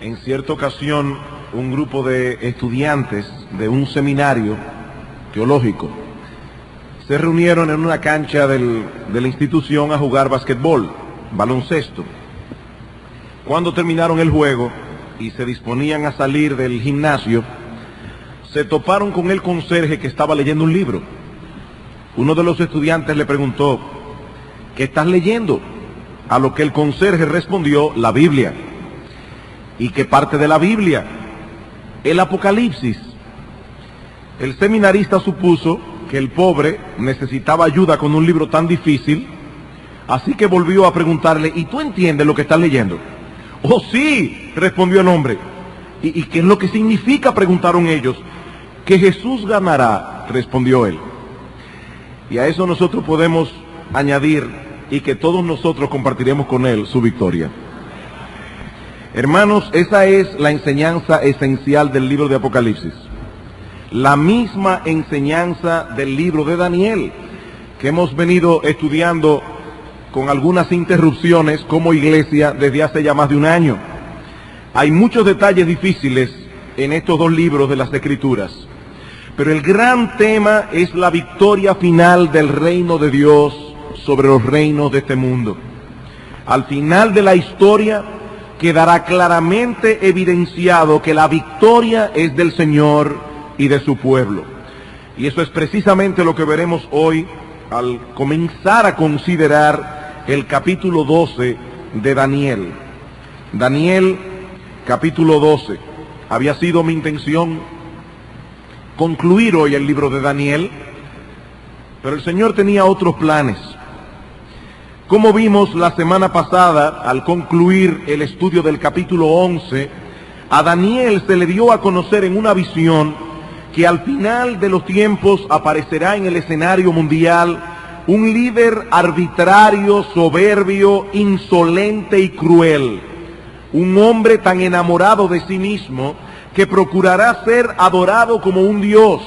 En cierta ocasión, un grupo de estudiantes de un seminario teológico se reunieron en una cancha de la institución a jugar basquetbol, baloncesto. Cuando terminaron el juego y se disponían a salir del gimnasio, se toparon con el conserje que estaba leyendo un libro. Uno de los estudiantes le preguntó: ¿qué estás leyendo? A lo que el conserje respondió: la Biblia. ¿Y qué parte de la Biblia? El Apocalipsis. El seminarista supuso que el pobre necesitaba ayuda con un libro tan difícil, así que volvió a preguntarle: ¿y tú entiendes lo que estás leyendo? Oh, sí, respondió el hombre. ¿Y qué es lo que significa?, preguntaron ellos. Que Jesús ganará, respondió él. Y a eso nosotros podemos añadir: y que todos nosotros compartiremos con él su victoria. Hermanos, esa es la enseñanza esencial del libro de Apocalipsis. La misma enseñanza del libro de Daniel, que hemos venido estudiando con algunas interrupciones como iglesia desde hace ya más de un año. Hay muchos detalles difíciles en estos dos libros de las Escrituras, pero el gran tema es la victoria final del reino de Dios sobre los reinos de este mundo. Al final de la historia quedará claramente evidenciado que la victoria es del Señor y de su pueblo. Y eso es precisamente lo que veremos hoy al comenzar a considerar el capítulo 12 de Daniel. Daniel, capítulo 12. Había sido mi intención concluir hoy el libro de Daniel, pero el Señor tenía otros planes. Como vimos la semana pasada, al concluir el estudio del capítulo 11, a Daniel se le dio a conocer en una visión que al final de los tiempos aparecerá en el escenario mundial un líder arbitrario, soberbio, insolente y cruel. Un hombre tan enamorado de sí mismo que procurará ser adorado como un dios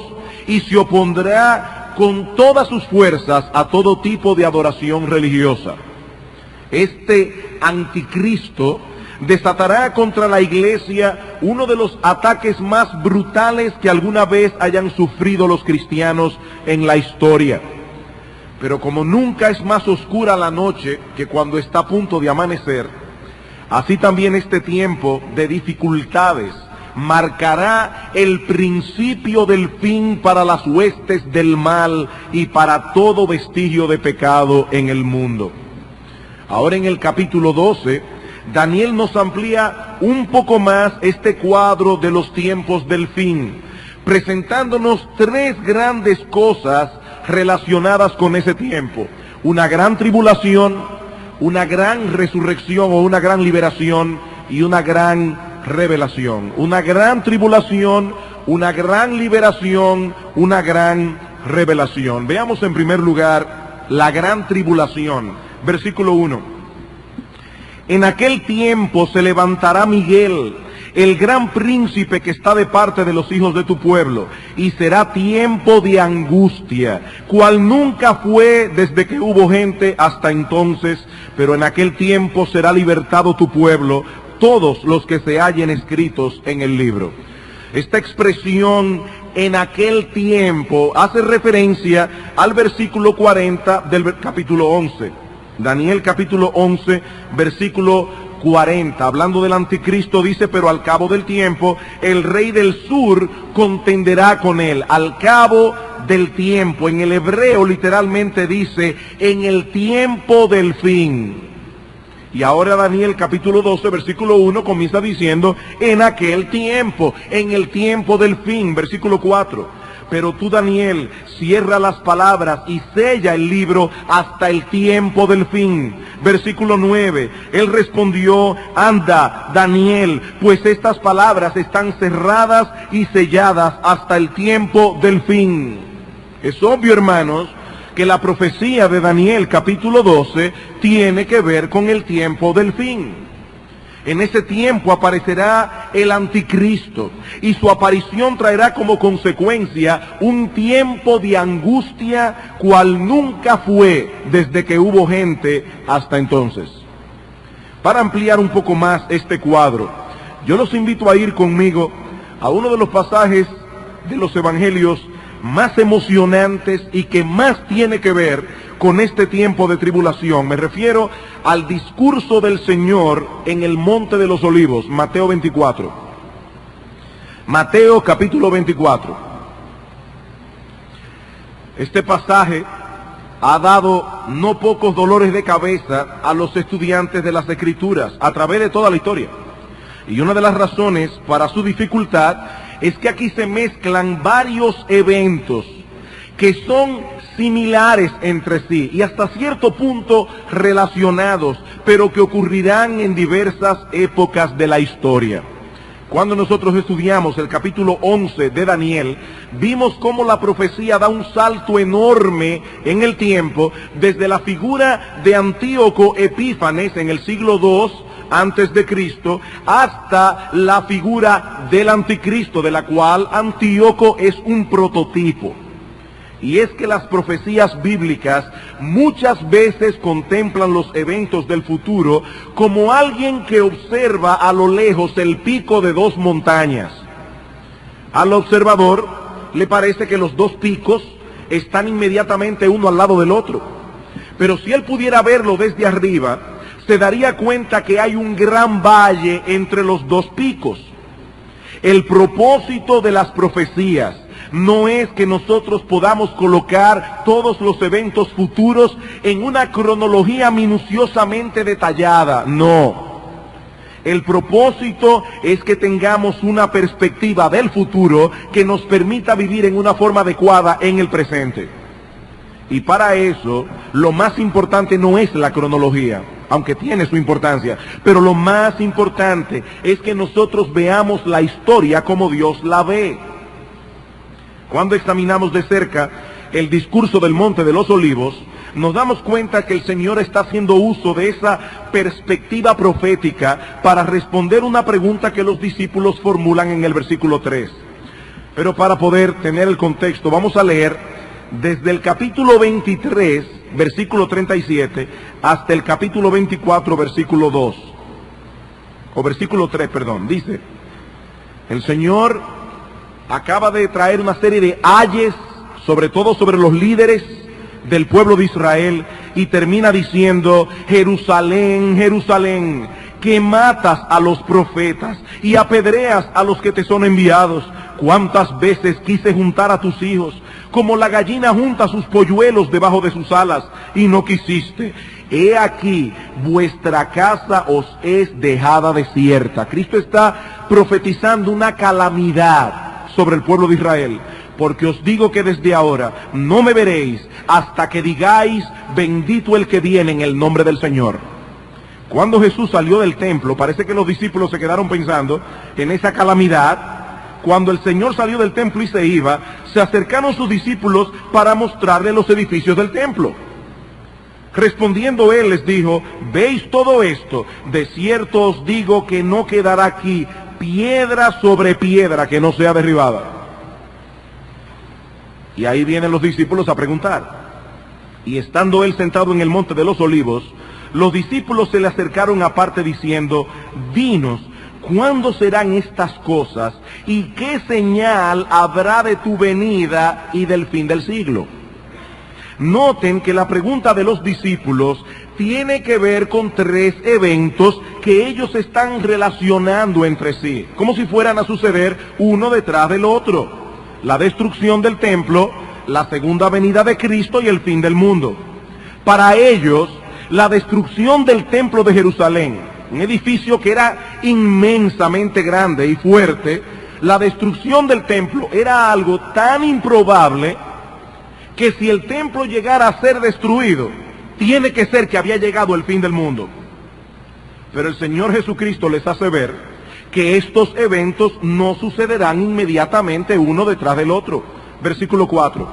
y se opondrá con todas sus fuerzas a todo tipo de adoración religiosa. Este anticristo desatará contra la iglesia uno de los ataques más brutales que alguna vez hayan sufrido los cristianos en la historia. Pero como nunca es más oscura la noche que cuando está a punto de amanecer, así también este tiempo de dificultades marcará el principio del fin para las huestes del mal y para todo vestigio de pecado en el mundo. Ahora en el capítulo 12, Daniel nos amplía un poco más este cuadro de los tiempos del fin, presentándonos tres grandes cosas relacionadas con ese tiempo: una gran tribulación, una gran resurrección o una gran liberación y una gran revelación. Una gran tribulación, una gran liberación, una gran revelación. Veamos en primer lugar la gran tribulación. Versículo 1. En aquel tiempo se levantará Miguel, el gran príncipe que está de parte de los hijos de tu pueblo, y será tiempo de angustia, cual nunca fue desde que hubo gente hasta entonces, pero en aquel tiempo será libertado tu pueblo, todos los que se hallen escritos en el libro. Esta expresión "en aquel tiempo" hace referencia al versículo 40 del capítulo 11. Daniel capítulo 11, versículo 40, hablando del anticristo, dice: pero al cabo del tiempo el rey del sur contenderá con él. Al cabo del tiempo, en el hebreo literalmente dice: en el tiempo del fin. Y ahora Daniel capítulo 12, versículo 1 comienza diciendo: en aquel tiempo, en el tiempo del fin. Versículo 4. Pero tú, Daniel, cierra las palabras y sella el libro hasta el tiempo del fin. Versículo 9. Él respondió: anda, Daniel, pues estas palabras están cerradas y selladas hasta el tiempo del fin. Es obvio, hermanos, que la profecía de Daniel capítulo 12 tiene que ver con el tiempo del fin. En ese tiempo aparecerá el anticristo y su aparición traerá como consecuencia un tiempo de angustia cual nunca fue desde que hubo gente hasta entonces. Para ampliar un poco más este cuadro, Yo los invito a ir conmigo a uno de los pasajes de los evangelios más emocionantes y que más tiene que ver con este tiempo de tribulación. Me refiero al discurso del Señor en el Monte de los Olivos, Mateo 24. Mateo capítulo 24. Este pasaje ha dado no pocos dolores de cabeza a los estudiantes de las Escrituras a través de toda la historia. Y una de las razones para su dificultad es que aquí se mezclan varios eventos que son similares entre sí y hasta cierto punto relacionados, pero que ocurrirán en diversas épocas de la historia. Cuando nosotros estudiamos el capítulo 11 de Daniel, vimos cómo la profecía da un salto enorme en el tiempo, desde la figura de Antíoco Epífanes en el siglo II antes de Cristo, hasta la figura del anticristo, de la cual Antíoco es un prototipo. Y es que las profecías bíblicas muchas veces contemplan los eventos del futuro como alguien que observa a lo lejos el pico de dos montañas. Al observador le parece que los dos picos están inmediatamente uno al lado del otro. Pero si él pudiera verlo desde arriba, se daría cuenta que hay un gran valle entre los dos picos. El propósito de las profecías no es que nosotros podamos colocar todos los eventos futuros en una cronología minuciosamente detallada, no. El propósito es que tengamos una perspectiva del futuro que nos permita vivir en una forma adecuada en el presente. Y para eso, lo más importante no es la cronología, aunque tiene su importancia, pero lo más importante es que nosotros veamos la historia como Dios la ve. Cuando examinamos de cerca el discurso del Monte de los Olivos, nos damos cuenta que el Señor está haciendo uso de esa perspectiva profética para responder una pregunta que los discípulos formulan en el versículo 3. Pero para poder tener el contexto, vamos a leer desde el capítulo 23, versículo 37, hasta el capítulo 24, versículo 2. O versículo 3, perdón. Dice, el Señor acaba de traer una serie de ayes, sobre todo sobre los líderes del pueblo de Israel, y termina diciendo, Jerusalén, Jerusalén, que matas a los profetas y apedreas a los que te son enviados. Cuántas veces quise juntar a tus hijos, como la gallina junta sus polluelos debajo de sus alas, y no quisiste. He aquí, vuestra casa os es dejada desierta. Cristo está profetizando una calamidad sobre el pueblo de Israel, porque os digo que desde ahora no me veréis hasta que digáis, bendito el que viene en el nombre del Señor. Cuando Jesús salió del templo, parece que los discípulos se quedaron pensando en esa calamidad. Cuando el Señor salió del templo y se iba, se acercaron sus discípulos para mostrarle los edificios del templo. Respondiendo él les dijo, ¿veis todo esto? De cierto os digo que no quedará aquí piedra sobre piedra que no sea derribada. Y ahí vienen los discípulos a preguntar. Y estando él sentado en el Monte de los Olivos, los discípulos se le acercaron aparte diciendo, dinos, ¿cuándo serán estas cosas? ¿Y qué señal habrá de tu venida y del fin del siglo? Noten que la pregunta de los discípulos tiene que ver con tres eventos que ellos están relacionando entre sí, como si fueran a suceder uno detrás del otro. La destrucción del templo, la segunda venida de Cristo y el fin del mundo. Para ellos, la destrucción del templo de Jerusalén, un edificio que era inmensamente grande y fuerte, la destrucción del templo era algo tan improbable que si el templo llegara a ser destruido, tiene que ser que había llegado el fin del mundo. Pero el Señor Jesucristo les hace ver que estos eventos no sucederán inmediatamente uno detrás del otro. Versículo 4.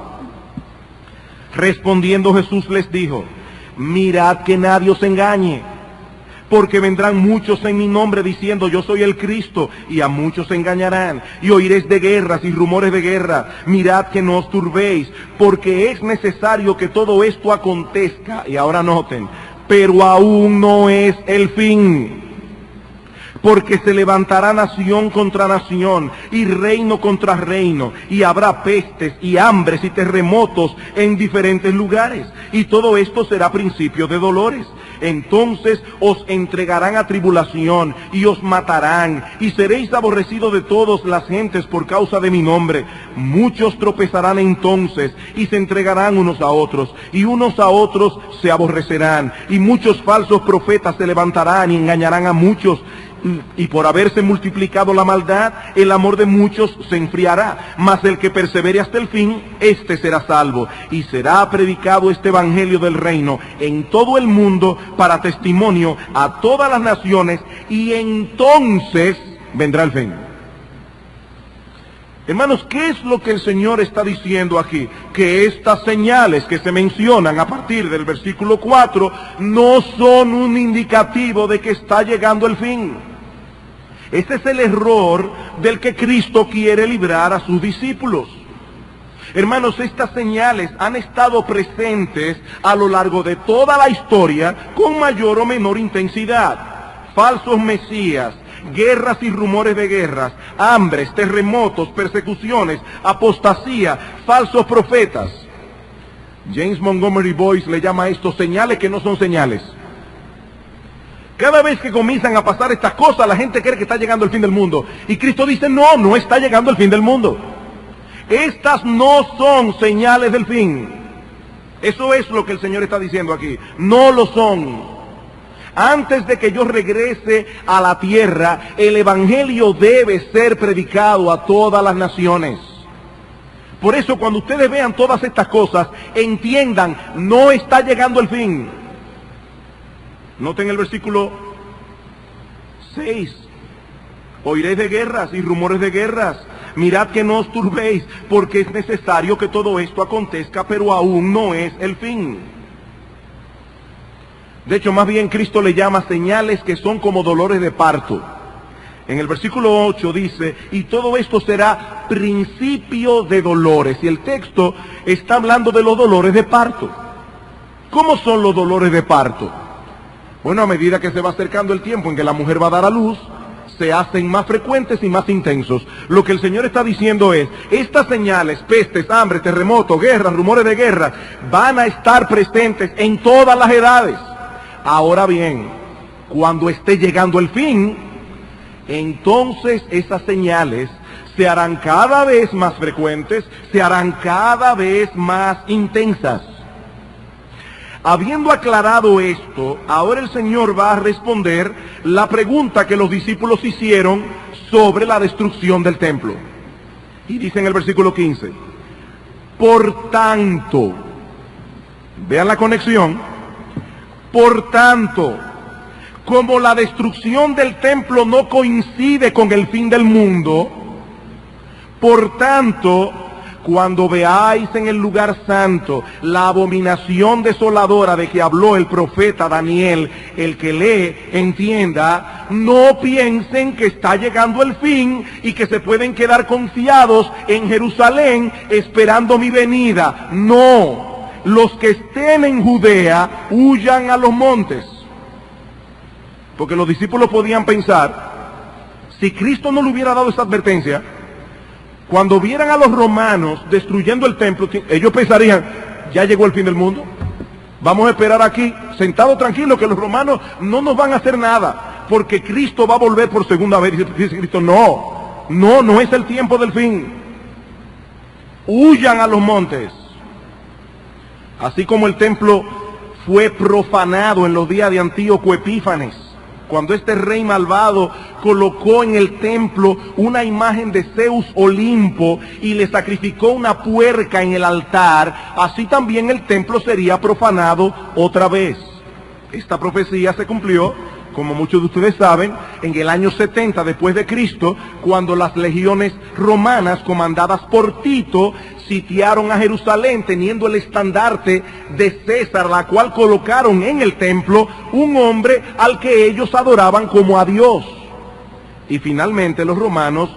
Respondiendo Jesús les dijo, mirad que nadie os engañe, porque vendrán muchos en mi nombre diciendo yo soy el Cristo, y a muchos se engañarán, y oiréis de guerras y rumores de guerra. Mirad que no os turbéis, porque es necesario que todo esto acontezca. Y ahora noten, pero aún no es el fin, porque se levantará nación contra nación y reino contra reino, y habrá pestes y hambres y terremotos en diferentes lugares, y todo esto será principio de dolores. Entonces os entregarán a tribulación y os matarán, y seréis aborrecidos de todas las gentes por causa de mi nombre. Muchos tropezarán entonces y se entregarán unos a otros, y unos a otros se aborrecerán, y muchos falsos profetas se levantarán y engañarán a muchos. Y por haberse multiplicado la maldad, el amor de muchos se enfriará, mas el que persevere hasta el fin, éste será salvo. Y será predicado este evangelio del reino en todo el mundo para testimonio a todas las naciones, y entonces vendrá el fin. Hermanos, ¿qué es lo que el Señor está diciendo aquí? Que estas señales que se mencionan a partir del versículo 4 no son un indicativo de que está llegando el fin. Este es el error del que Cristo quiere librar a sus discípulos. Hermanos, estas señales han estado presentes a lo largo de toda la historia con mayor o menor intensidad. Falsos mesías, guerras y rumores de guerras, hambres, terremotos, persecuciones, apostasía, falsos profetas. James Montgomery Boyce le llama a esto señales que no son señales. Cada vez que comienzan a pasar estas cosas, la gente cree que está llegando el fin del mundo. Y Cristo dice, no, no está llegando el fin del mundo. Estas no son señales del fin. Eso es lo que el Señor está diciendo aquí. No lo son. Antes de que yo regrese a la tierra, el Evangelio debe ser predicado a todas las naciones. Por eso, cuando ustedes vean todas estas cosas, entiendan, no está llegando el fin. Noten el versículo 6. Oiréis de guerras y rumores de guerras. Mirad que no os turbéis, porque es necesario que todo esto acontezca, pero aún no es el fin. De hecho, más bien Cristo le llama señales que son como dolores de parto. En el versículo 8 dice, y todo esto será principio de dolores. Y el texto está hablando de los dolores de parto. ¿Cómo son los dolores de parto? Bueno, a medida que se va acercando el tiempo en que la mujer va a dar a luz, se hacen más frecuentes y más intensos. Lo que el Señor está diciendo es, estas señales, pestes, hambre, terremotos, guerras, rumores de guerra, van a estar presentes en todas las edades. Ahora bien, cuando esté llegando el fin, entonces esas señales se harán cada vez más frecuentes, se harán cada vez más intensas. Habiendo aclarado esto, ahora el Señor va a responder la pregunta que los discípulos hicieron sobre la destrucción del templo. Y dice en el versículo 15, por tanto, vean la conexión, por tanto, como la destrucción del templo no coincide con el fin del mundo, por tanto, cuando veáis en el lugar santo la abominación desoladora de que habló el profeta Daniel, el que lee, entienda, no piensen que está llegando el fin y que se pueden quedar confiados en Jerusalén esperando mi venida. No, los que estén en Judea huyan a los montes. Porque los discípulos podían pensar, si Cristo no le hubiera dado esa advertencia, cuando vieran a los romanos destruyendo el templo, ellos pensarían, ya llegó el fin del mundo. Vamos a esperar aquí, sentados tranquilos, que los romanos no nos van a hacer nada, porque Cristo va a volver por segunda vez. Dice Cristo, no es el tiempo del fin. Huyan a los montes. Así como el templo fue profanado en los días de Antíoco Epífanes, cuando este rey malvado colocó en el templo una imagen de Zeus Olimpo y le sacrificó una puerca en el altar, así también el templo sería profanado otra vez. Esta profecía se cumplió, como muchos de ustedes saben, en el año 70 después de Cristo, cuando las legiones romanas comandadas por Tito sitiaron a Jerusalén teniendo el estandarte de César, la cual colocaron en el templo un hombre al que ellos adoraban como a Dios. Y finalmente los romanos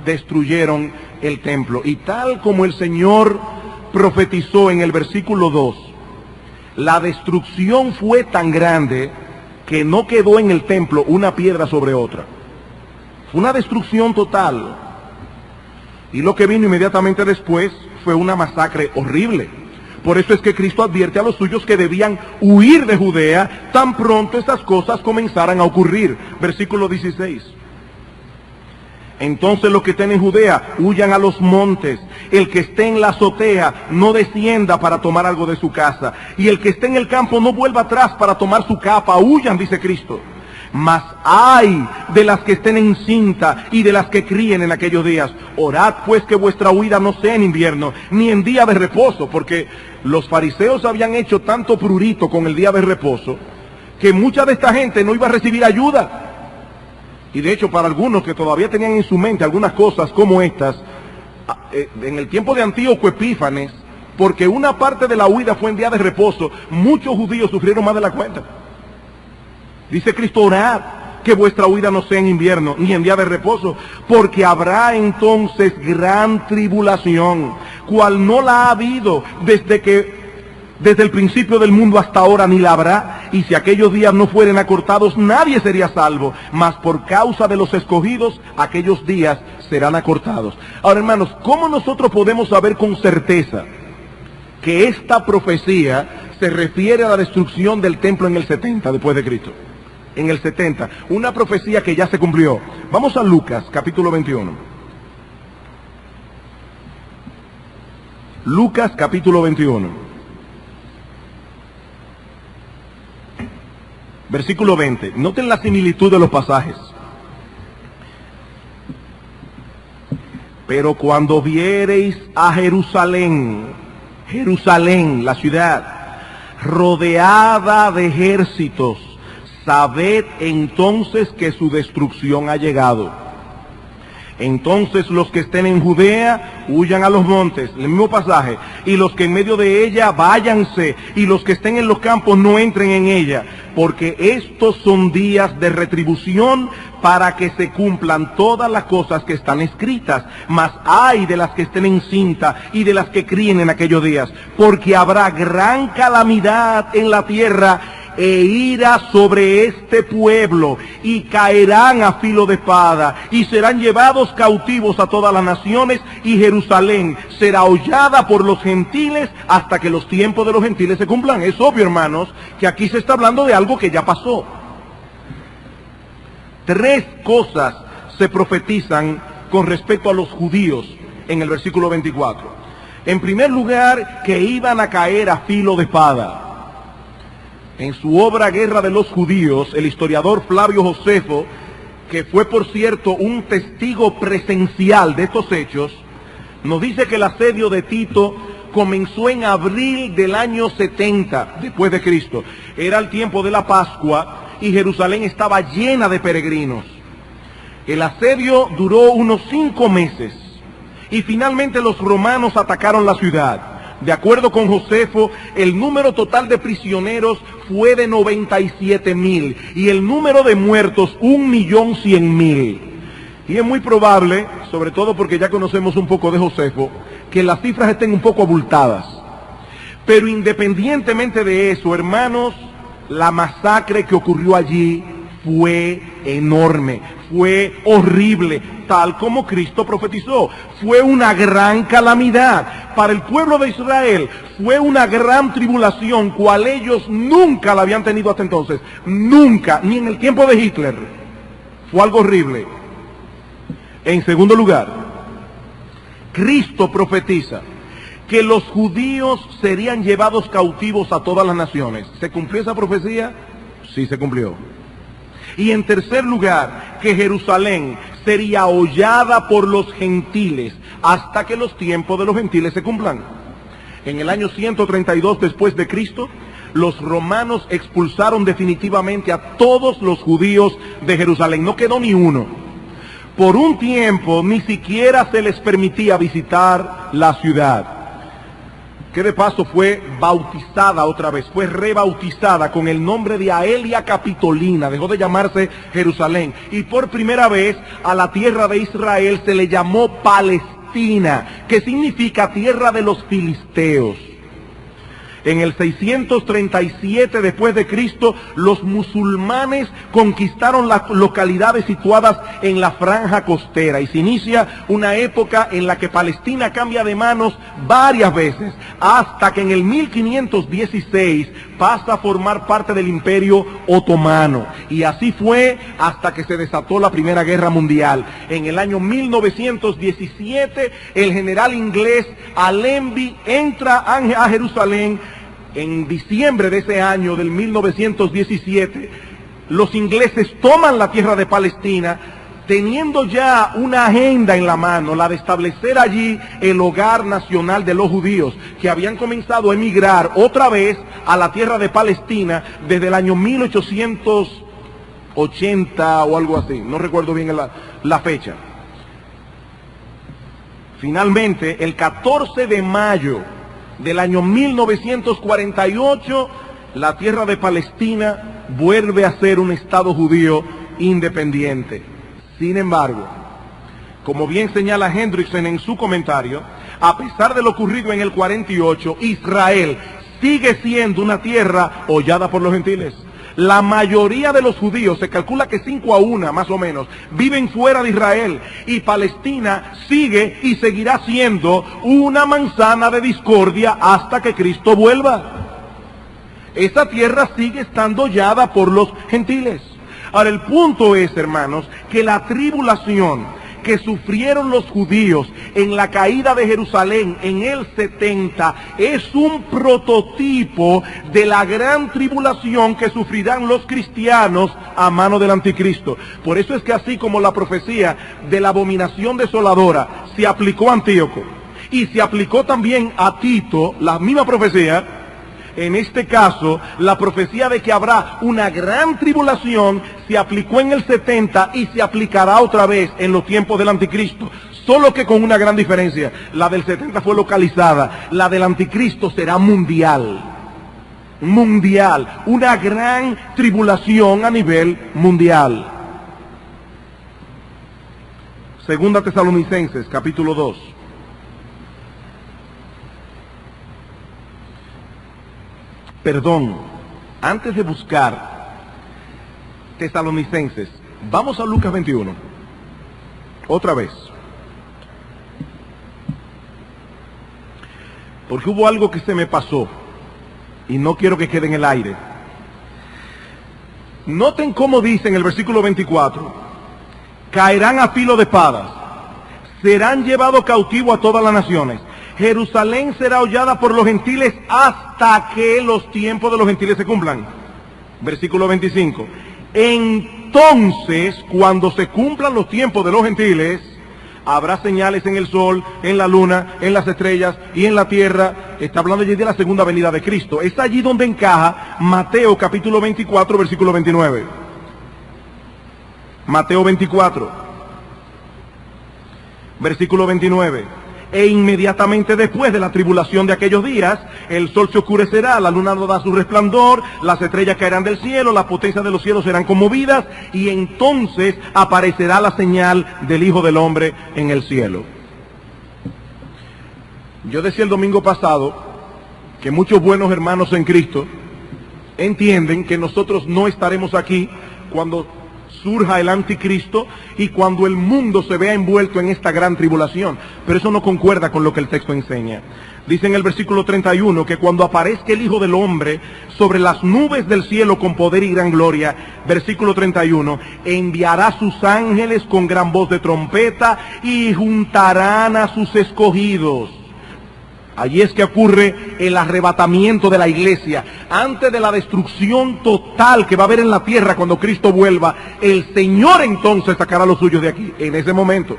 destruyeron el templo. Y tal como el Señor profetizó en el versículo 2, la destrucción fue tan grande que no quedó en el templo una piedra sobre otra. Fue una destrucción total. Y lo que vino inmediatamente después fue una masacre horrible. Por eso es que Cristo advierte a los suyos que debían huir de Judea tan pronto estas cosas comenzaran a ocurrir. Versículo 16. Entonces los que estén en Judea huyan a los montes. El que esté en la azotea no descienda para tomar algo de su casa. Y el que esté en el campo no vuelva atrás para tomar su capa. Huyan, dice Cristo. Mas ay de las que estén encinta y de las que críen en aquellos días. Orad pues que vuestra huida no sea en invierno, ni en día de reposo, porque los fariseos habían hecho tanto prurito con el día de reposo, que mucha de esta gente no iba a recibir ayuda. Y de hecho, para algunos que todavía tenían en su mente algunas cosas como estas, en el tiempo de Antíoco Epífanes, porque una parte de la huida fue en día de reposo, muchos judíos sufrieron más de la cuenta. Dice Cristo, orad que vuestra huida no sea en invierno, ni en día de reposo, porque habrá entonces gran tribulación, cual no la ha habido desde el principio del mundo hasta ahora, ni la habrá. Y si aquellos días no fueren acortados, nadie sería salvo, mas por causa de los escogidos, aquellos días serán acortados. Ahora, hermanos, ¿cómo nosotros podemos saber con certeza que esta profecía se refiere a la destrucción del templo en el 70 después de Cristo? En el 70, una profecía que ya se cumplió. Vamos a Lucas, capítulo 21. Lucas, capítulo 21. Versículo 20. Noten la similitud de los pasajes. Pero cuando viereis a Jerusalén, Jerusalén, la ciudad, rodeada de ejércitos, sabed entonces que su destrucción ha llegado. Entonces los que estén en Judea huyan a los montes, el mismo pasaje, y los que en medio de ella váyanse, y los que estén en los campos no entren en ella, porque estos son días de retribución para que se cumplan todas las cosas que están escritas. Mas ay de las que estén encinta y de las que críen en aquellos días, porque habrá gran calamidad en la tierra e ira sobre este pueblo, y caerán a filo de espada, y serán llevados cautivos a todas las naciones, y Jerusalén será hollada por los gentiles hasta que los tiempos de los gentiles se cumplan. Es obvio, hermanos, que aquí se está hablando de algo que ya pasó. Tres cosas se profetizan con respecto a los judíos en el versículo 24. En primer lugar, que iban a caer a filo de espada. En su obra Guerra de los Judíos, el historiador Flavio Josefo, que fue por cierto un testigo presencial de estos hechos, nos dice que el asedio de Tito comenzó en abril del año 70 después de Cristo. Era el tiempo de la Pascua y Jerusalén estaba llena de peregrinos. El asedio duró unos 5 meses y finalmente los romanos atacaron la ciudad. De acuerdo con Josefo, el número total de prisioneros fue de 97,000 y el número de muertos 1,100,000. Y es muy probable, sobre todo porque ya conocemos un poco de Josefo, que las cifras estén un poco abultadas. Pero independientemente de eso, hermanos, la masacre que ocurrió allí fue enorme, fue horrible, tal como Cristo profetizó. Fue una gran calamidad para el pueblo de Israel, fue una gran tribulación, cual ellos nunca la habían tenido hasta entonces, nunca, ni en el tiempo de Hitler. Fue algo horrible. En segundo lugar, Cristo profetiza que los judíos serían llevados cautivos a todas las naciones. ¿Se cumplió esa profecía? Sí, se cumplió. Y en tercer lugar, que Jerusalén sería hollada por los gentiles hasta que los tiempos de los gentiles se cumplan. En el año 132 después de Cristo, los romanos expulsaron definitivamente a todos los judíos de Jerusalén. No quedó ni uno. Por un tiempo ni siquiera se les permitía visitar la ciudad, que de paso fue bautizada otra vez, fue rebautizada con el nombre de Aelia Capitolina, dejó de llamarse Jerusalén, y por primera vez a la tierra de Israel se le llamó Palestina, que significa tierra de los filisteos. En el 637 después de Cristo, los musulmanes conquistaron las localidades situadas en la franja costera y se inicia una época en la que Palestina cambia de manos varias veces, hasta que en el 1516 pasa a formar parte del Imperio Otomano. Y así fue hasta que se desató la Primera Guerra Mundial. En el año 1917, el general inglés Allenby entra a Jerusalén. En diciembre de ese año, del 1917, los ingleses toman la tierra de Palestina, teniendo ya una agenda en la mano, la de establecer allí el hogar nacional de los judíos, que habían comenzado a emigrar otra vez a la tierra de Palestina desde el año 1880 o algo así, no recuerdo bien la fecha. Finalmente, el 14 de mayo del año 1948, la tierra de Palestina vuelve a ser un estado judío independiente. Sin embargo, como bien señala Hendrickson en su comentario, a pesar de lo ocurrido en el 48, Israel sigue siendo una tierra hollada por los gentiles. La mayoría de los judíos, se calcula que 5-1 más o menos, viven fuera de Israel, y Palestina sigue y seguirá siendo una manzana de discordia hasta que Cristo vuelva. Esa tierra sigue estando hollada por los gentiles. Ahora, el punto es, hermanos, que la tribulación que sufrieron los judíos en la caída de Jerusalén en el 70 es un prototipo de la gran tribulación que sufrirán los cristianos a mano del anticristo. Por eso es que así como la profecía de la abominación desoladora se aplicó a Antíoco y se aplicó también a Tito, la misma profecía, en este caso, la profecía de que habrá una gran tribulación se aplicó en el 70 y se aplicará otra vez en los tiempos del anticristo. Solo que con una gran diferencia. La del 70 fue localizada, la del anticristo será mundial. Mundial. Una gran tribulación a nivel mundial. Segunda Tesalonicenses, capítulo 2. Perdón, antes de buscar Tesalonicenses, vamos a Lucas 21, otra vez, porque hubo algo que se me pasó y no quiero que quede en el aire. Noten cómo dice en el versículo 24, caerán a filo de espadas, serán llevados cautivos a todas las naciones. Jerusalén será hollada por los gentiles hasta que los tiempos de los gentiles se cumplan. Versículo 25. Entonces, cuando se cumplan los tiempos de los gentiles, habrá señales en el sol, en la luna, en las estrellas y en la tierra. Está hablando allí de la segunda venida de Cristo. Es allí donde encaja Mateo capítulo 24, versículo 29. Mateo 24, versículo 29. E inmediatamente después de la tribulación de aquellos días, el sol se oscurecerá, la luna no da su resplandor, las estrellas caerán del cielo, las potencias de los cielos serán conmovidas, y entonces aparecerá la señal del Hijo del Hombre en el cielo. Yo decía el domingo pasado que muchos buenos hermanos en Cristo entienden que nosotros no estaremos aquí cuando surja el anticristo y cuando el mundo se vea envuelto en esta gran tribulación. Pero eso no concuerda con lo que el texto enseña. Dice en el versículo 31 que cuando aparezca el Hijo del Hombre sobre las nubes del cielo con poder y gran gloria, versículo 31, enviará sus ángeles con gran voz de trompeta y juntarán a sus escogidos. Allí es que ocurre el arrebatamiento de la iglesia. Antes de la destrucción total que va a haber en la tierra cuando Cristo vuelva, el Señor entonces sacará a los suyos de aquí, en ese momento.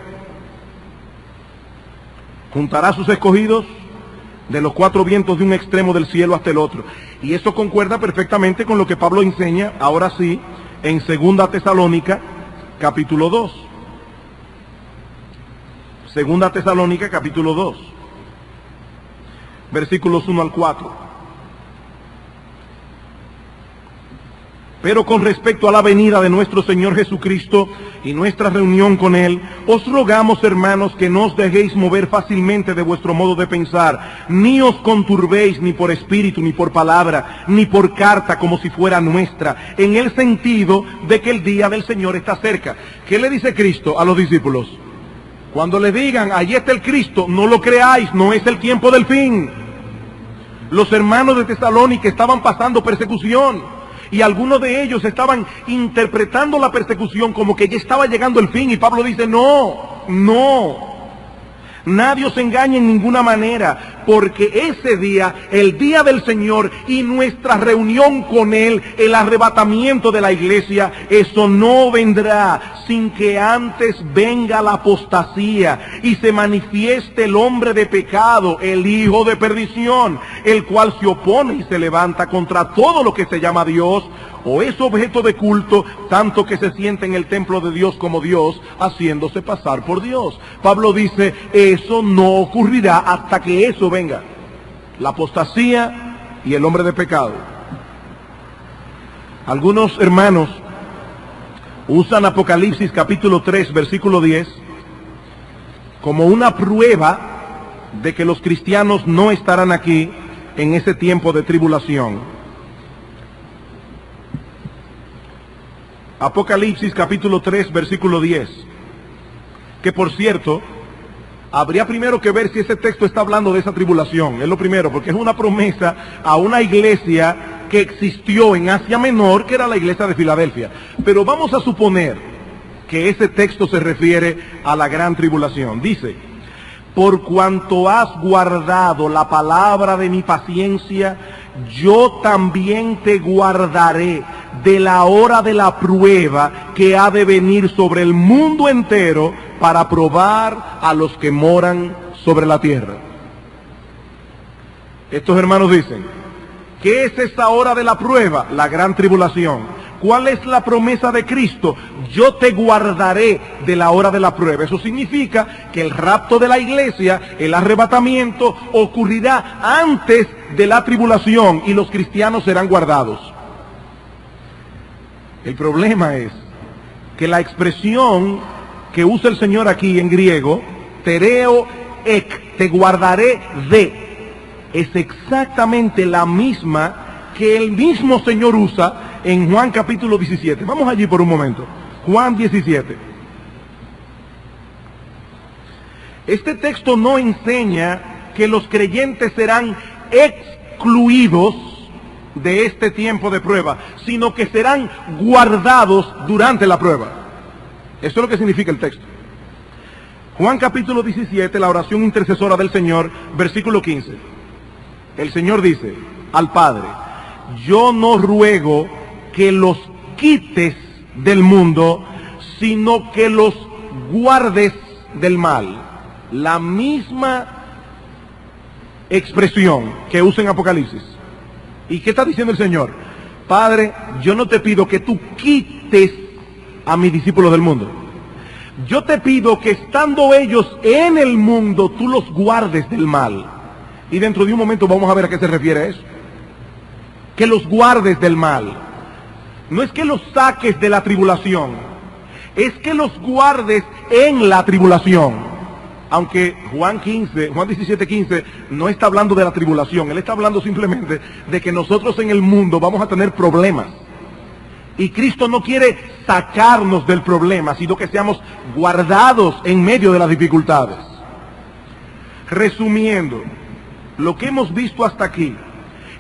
Juntará a sus escogidos de los cuatro vientos de un extremo del cielo hasta el otro. Y eso concuerda perfectamente con lo que Pablo enseña, ahora sí, en 2 Tesalónica, capítulo 2. 2 Tesalónica, capítulo 2. Versículos 1 al 4. Pero con respecto a la venida de nuestro Señor Jesucristo y nuestra reunión con Él, os rogamos, hermanos, que no os dejéis mover fácilmente de vuestro modo de pensar, ni os conturbéis ni por espíritu, ni por palabra, ni por carta como si fuera nuestra, en el sentido de que el día del Señor está cerca. ¿Qué le dice Cristo a los discípulos? Cuando le digan, allí está el Cristo, no lo creáis, no es el tiempo del fin. Los hermanos de Tesalónica estaban pasando persecución. Y algunos de ellos estaban interpretando la persecución como que ya estaba llegando el fin. Y Pablo dice, no. Nadie os engañe en ninguna manera, porque ese día, el día del Señor y nuestra reunión con Él, el arrebatamiento de la iglesia, eso no vendrá sin que antes venga la apostasía y se manifieste el hombre de pecado, el hijo de perdición, el cual se opone y se levanta contra todo lo que se llama Dios o es objeto de culto, tanto que se siente en el templo de Dios como Dios, haciéndose pasar por Dios. Pablo dice, eso no ocurrirá hasta que eso venga, la apostasía y el hombre de pecado. Algunos hermanos usan Apocalipsis capítulo 3, versículo 10, como una prueba de que los cristianos no estarán aquí en ese tiempo de tribulación. Apocalipsis capítulo 3, versículo 10. Que por cierto, habría primero que ver si ese texto está hablando de esa tribulación. Es lo primero, porque es una promesa a una iglesia que existió en Asia Menor, que era la iglesia de Filadelfia. Pero vamos a suponer que ese texto se refiere a la gran tribulación. Dice, por cuanto has guardado la palabra de mi paciencia, yo también te guardaré de la hora de la prueba que ha de venir sobre el mundo entero para probar a los que moran sobre la tierra. Estos hermanos dicen, ¿qué es esa hora de la prueba? La gran tribulación. ¿Cuál es la promesa de Cristo? Yo te guardaré de la hora de la prueba. Eso significa que el rapto de la iglesia, el arrebatamiento, ocurrirá antes de la tribulación y los cristianos serán guardados. El problema es que la expresión que usa el Señor aquí en griego, tereo ek, te guardaré de, es exactamente la misma que el mismo Señor usa en Juan capítulo 17. Vamos allí por un momento. Juan 17. Este texto no enseña que los creyentes serán excluidos de este tiempo de prueba, sino que serán guardados durante la prueba. Eso es lo que significa el texto. Juan capítulo 17, la oración intercesora del Señor, versículo 15. El Señor dice al Padre, yo no ruego que los quites del mundo, sino que los guardes del mal. La misma expresión que usa en Apocalipsis. ¿Y qué está diciendo el Señor? Padre, yo no te pido que tú quites a mis discípulos del mundo. Yo te pido que estando ellos en el mundo, tú los guardes del mal. Y dentro de un momento vamos a ver a qué se refiere eso. Que los guardes del mal. No es que los saques de la tribulación, es que los guardes en la tribulación. Aunque Juan 17:15 no está hablando de la tribulación, él está hablando simplemente de que nosotros en el mundo vamos a tener problemas. Y Cristo no quiere sacarnos del problema, sino que seamos guardados en medio de las dificultades. Resumiendo, lo que hemos visto hasta aquí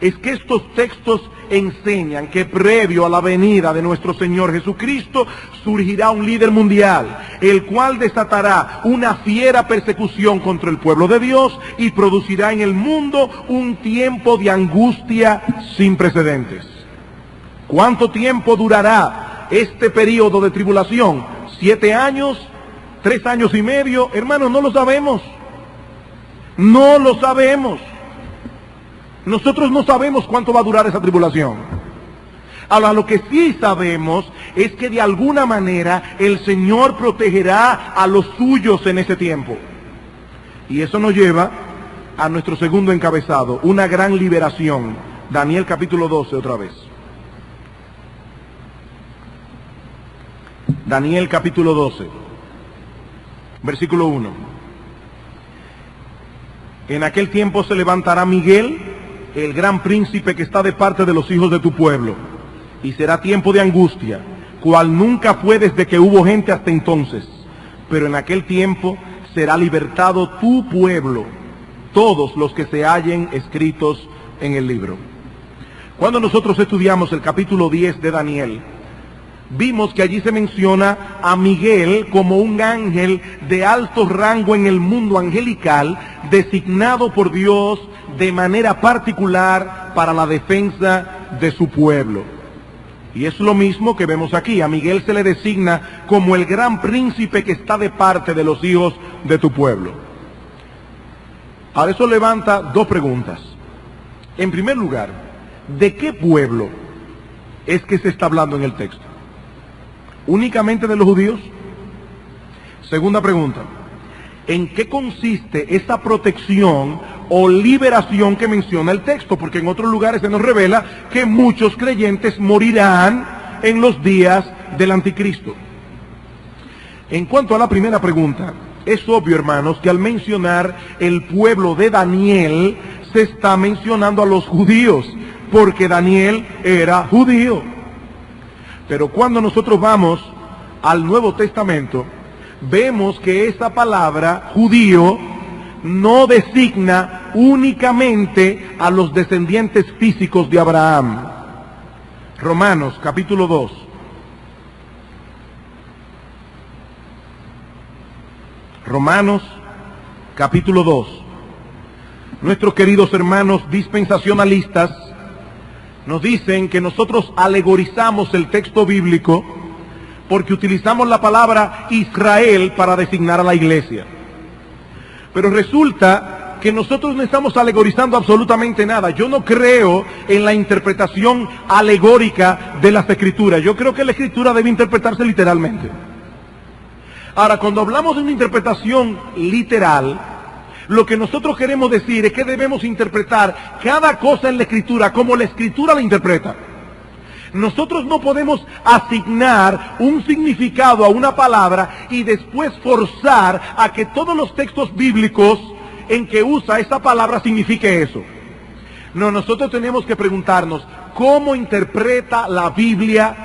es que estos textos enseñan que previo a la venida de nuestro Señor Jesucristo surgirá un líder mundial, el cual desatará una fiera persecución contra el pueblo de Dios y producirá en el mundo un tiempo de angustia sin precedentes. ¿Cuánto tiempo durará este periodo de tribulación? ¿7 años? ¿3 años y medio? Hermanos, no lo sabemos. No lo sabemos. Nosotros no sabemos cuánto va a durar esa tribulación. Ahora, lo que sí sabemos es que de alguna manera el Señor protegerá a los suyos en ese tiempo. Y eso nos lleva a nuestro segundo encabezado, una gran liberación. Daniel capítulo 12 otra vez. Daniel capítulo 12, versículo 1. En aquel tiempo se levantará Miguel, el gran príncipe que está de parte de los hijos de tu pueblo, y será tiempo de angustia, cual nunca fue desde que hubo gente hasta entonces. Pero en aquel tiempo será libertado tu pueblo, todos los que se hallen escritos en el libro. Cuando nosotros estudiamos el capítulo 10 de Daniel, vimos que allí se menciona a Miguel como un ángel de alto rango en el mundo angelical, designado por Dios de manera particular para la defensa de su pueblo. Y es lo mismo que vemos aquí. A Miguel se le designa como el gran príncipe que está de parte de los hijos de tu pueblo. Ahora eso levanta dos preguntas. En primer lugar, ¿de qué pueblo es que se está hablando en el texto? ¿Únicamente de los judíos? Segunda pregunta, ¿en qué consiste esa protección o liberación que menciona el texto? Porque en otros lugares se nos revela que muchos creyentes morirán en los días del anticristo. En cuanto a la primera pregunta, es obvio, hermanos, que al mencionar el pueblo de Daniel, se está mencionando a los judíos, porque Daniel era judío. Pero cuando nosotros vamos al Nuevo Testamento, vemos que esa palabra judío no designa únicamente a los descendientes físicos de Abraham. Romanos capítulo 2. Romanos capítulo 2. Nuestros queridos hermanos dispensacionalistas nos dicen que nosotros alegorizamos el texto bíblico porque utilizamos la palabra Israel para designar a la iglesia. Pero resulta que nosotros no estamos alegorizando absolutamente nada. Yo no creo en la interpretación alegórica de las Escrituras. Yo creo que la Escritura debe interpretarse literalmente. Ahora, cuando hablamos de una interpretación literal, lo que nosotros queremos decir es que debemos interpretar cada cosa en la Escritura como la Escritura la interpreta. Nosotros no podemos asignar un significado a una palabra y después forzar a que todos los textos bíblicos en que usa esa palabra signifique eso. No, nosotros tenemos que preguntarnos, ¿cómo interpreta la Biblia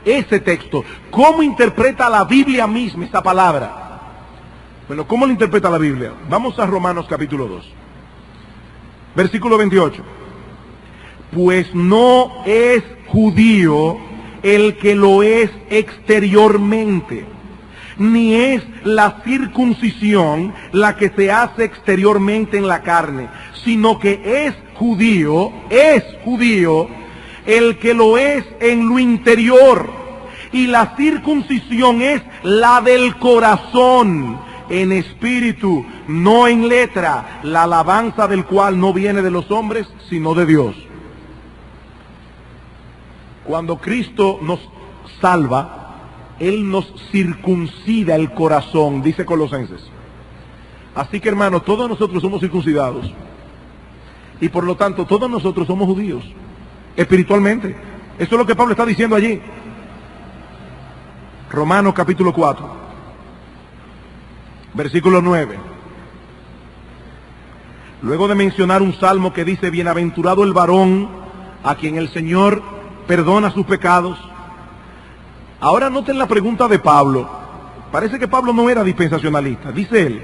ese texto? ¿Cómo interpreta la Biblia misma esa palabra? Bueno, ¿cómo lo interpreta la Biblia? Vamos a Romanos capítulo 2, versículo 28. Pues no es judío el que lo es exteriormente, ni es la circuncisión la que se hace exteriormente en la carne, sino que es judío el que lo es en lo interior, y la circuncisión es la del corazón, en espíritu, no en letra, la alabanza del cual no viene de los hombres, sino de Dios. Cuando Cristo nos salva, Él nos circuncida el corazón, dice Colosenses. Así que, hermanos, todos nosotros somos circuncidados. Y por lo tanto, todos nosotros somos judíos, espiritualmente. Eso es lo que Pablo está diciendo allí. Romanos capítulo 4. Versículo 9. Luego de mencionar un salmo que dice, bienaventurado el varón a quien el Señor perdona sus pecados. Ahora noten la pregunta de Pablo. Parece que Pablo no era dispensacionalista. Dice él,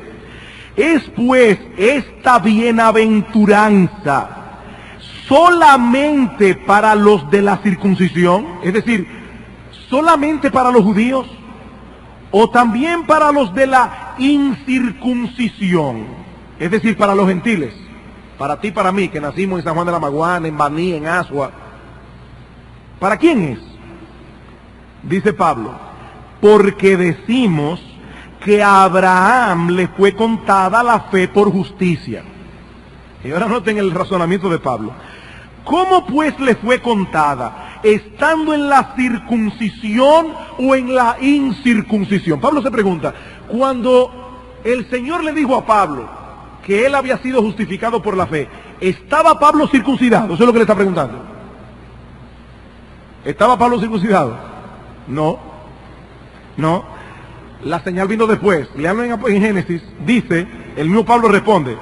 ¿es pues esta bienaventuranza solamente para los de la circuncisión? Es decir, ¿solamente para los judíos? ¿O también para los de la incircuncisión? Es decir, para los gentiles. Para ti, para mí, que nacimos en San Juan de la Maguana, en Baní, en Asua. ¿Para quién es? Dice Pablo, porque decimos que a Abraham le fue contada la fe por justicia. Y ahora noten el razonamiento de Pablo. ¿Cómo pues le fue contada? ¿Estando en la circuncisión o en la incircuncisión? Pablo se pregunta, cuando el Señor le dijo a Pablo que él había sido justificado por la fe, ¿estaba Pablo circuncidado? Eso es lo que le está preguntando. ¿Estaba Pablo circuncidado? No. No, la señal vino después. Leanlo en Génesis, dice, el mismo Pablo responde,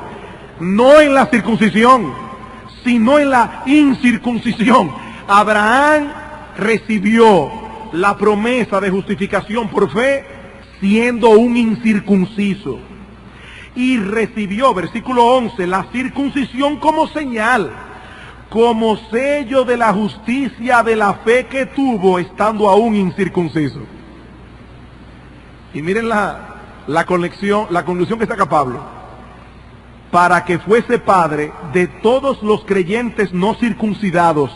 no en la circuncisión, sino en la incircuncisión. Abraham recibió la promesa de justificación por fe siendo un incircunciso. Y recibió, versículo 11, la circuncisión como señal, como sello de la justicia de la fe que tuvo estando aún incircunciso. Y miren la conclusión que saca Pablo. Para que fuese padre de todos los creyentes no circuncidados,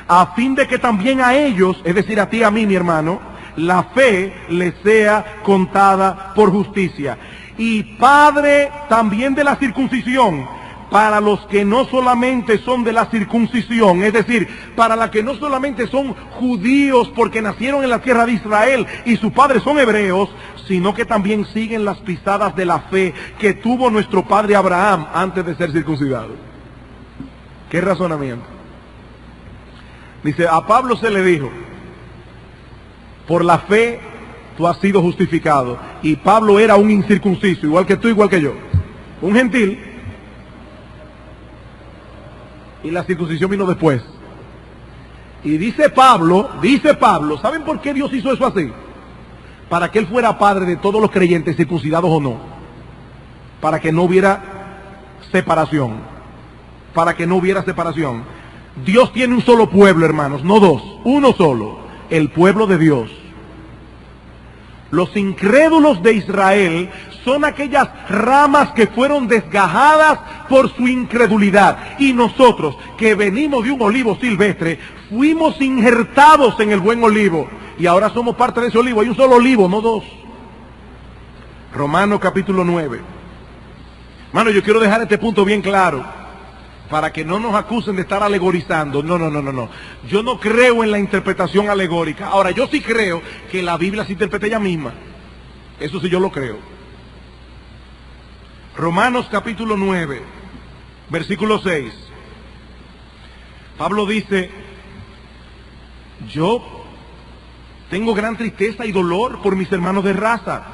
a fin de que también a ellos, es decir, a ti y a mí, mi hermano, la fe les sea contada por justicia. Y padre también de la circuncisión, para los que no solamente son de la circuncisión, es decir, para los que no solamente son judíos porque nacieron en la tierra de Israel y sus padres son hebreos, sino que también siguen las pisadas de la fe que tuvo nuestro padre Abraham antes de ser circuncidado. ¿Qué razonamiento? Dice, a Pablo se le dijo, por la fe tú has sido justificado. Y Pablo era un incircunciso, igual que tú, igual que yo. Un gentil. Y la circuncisión vino después. Y dice Pablo, ¿saben por qué Dios hizo eso así? Para que él fuera padre de todos los creyentes, circuncidados o no. Para que no hubiera separación. Para que no hubiera separación. Dios tiene un solo pueblo, hermanos, no dos, uno solo, el pueblo de Dios. Los incrédulos de Israel son aquellas ramas que fueron desgajadas por su incredulidad. Y nosotros, que venimos de un olivo silvestre, fuimos injertados en el buen olivo. Y ahora somos parte de ese olivo. Hay un solo olivo, no dos. Romanos capítulo 9. Hermano, yo quiero dejar este punto bien claro, para que no nos acusen de estar alegorizando. No. Yo no creo en la interpretación alegórica. Ahora, yo sí creo que la Biblia se interpreta ella misma. Eso sí yo lo creo. Romanos capítulo 9, versículo 6. Pablo dice, yo tengo gran tristeza y dolor por mis hermanos de raza.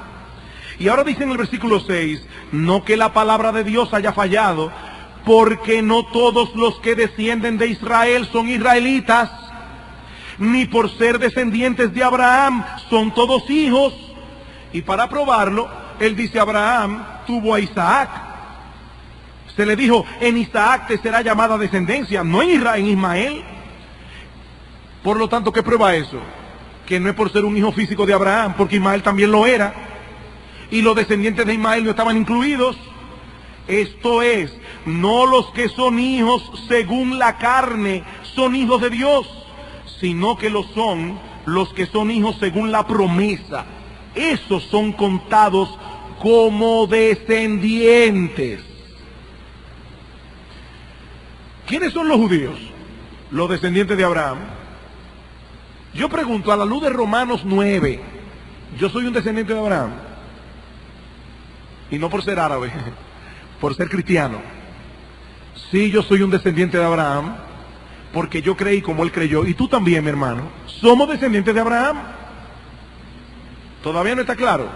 Y ahora dice en el versículo 6, no que la palabra de Dios haya fallado, porque no todos los que descienden de Israel son israelitas, ni por ser descendientes de Abraham son todos hijos. Y para probarlo, él dice, Abraham tuvo a Isaac. Se le dijo, en Isaac te será llamada descendencia, no en Ismael. Por lo tanto, ¿qué prueba eso? Que no es por ser un hijo físico de Abraham, porque Ismael también lo era. Y los descendientes de Ismael no estaban incluidos. Esto es, no los que son hijos según la carne son hijos de Dios, sino que lo son los que son hijos según la promesa. Esos son contados como descendientes. ¿Quiénes son los judíos? Los descendientes de Abraham. Yo pregunto, a la luz de Romanos 9, ¿yo soy un descendiente de Abraham? Y no por ser árabe, por ser cristiano. Sí, yo soy un descendiente de Abraham, porque yo creí como él creyó. Y tú también, mi hermano. Somos descendientes de Abraham. ¿Todavía no está claro?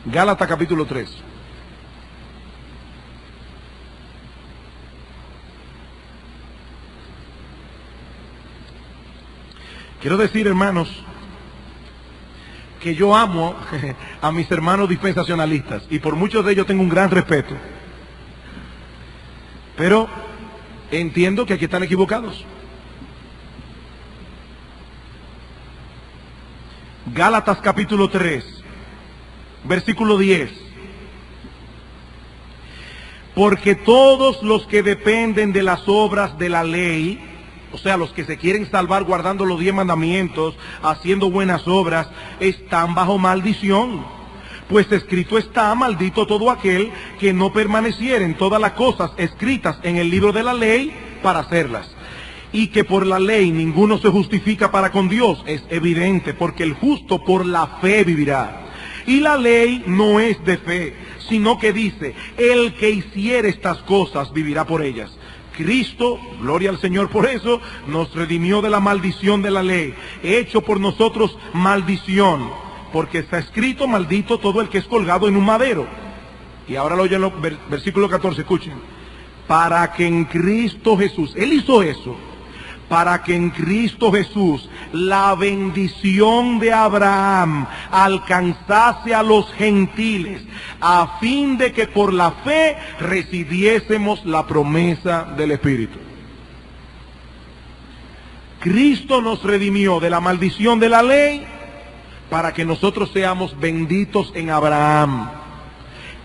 Gálatas capítulo 3. Quiero decir, hermanos, que yo amo a mis hermanos dispensacionalistas, y por muchos de ellos tengo un gran respeto. Pero entiendo que aquí están equivocados. Gálatas capítulo 3, versículo 10. Porque todos los que dependen de las obras de la ley, o sea, los que se quieren salvar guardando los 10 mandamientos, haciendo buenas obras, están bajo maldición. Pues escrito está, maldito todo aquel que no permaneciera en todas las cosas escritas en el libro de la ley para hacerlas. Y que por la ley ninguno se justifica para con Dios, es evidente, porque el justo por la fe vivirá. Y la ley no es de fe, sino que dice, el que hiciere estas cosas vivirá por ellas. Cristo, gloria al Señor por eso, nos redimió de la maldición de la ley, hecho por nosotros maldición, porque está escrito, maldito todo el que es colgado en un madero. Y ahora lo oyen, versículo 14, escuchen. Para que en Cristo Jesús, Él hizo eso, para que en Cristo Jesús la bendición de Abraham alcanzase a los gentiles, a fin de que por la fe recibiésemos la promesa del Espíritu. Cristo nos redimió de la maldición de la ley para que nosotros seamos benditos en Abraham.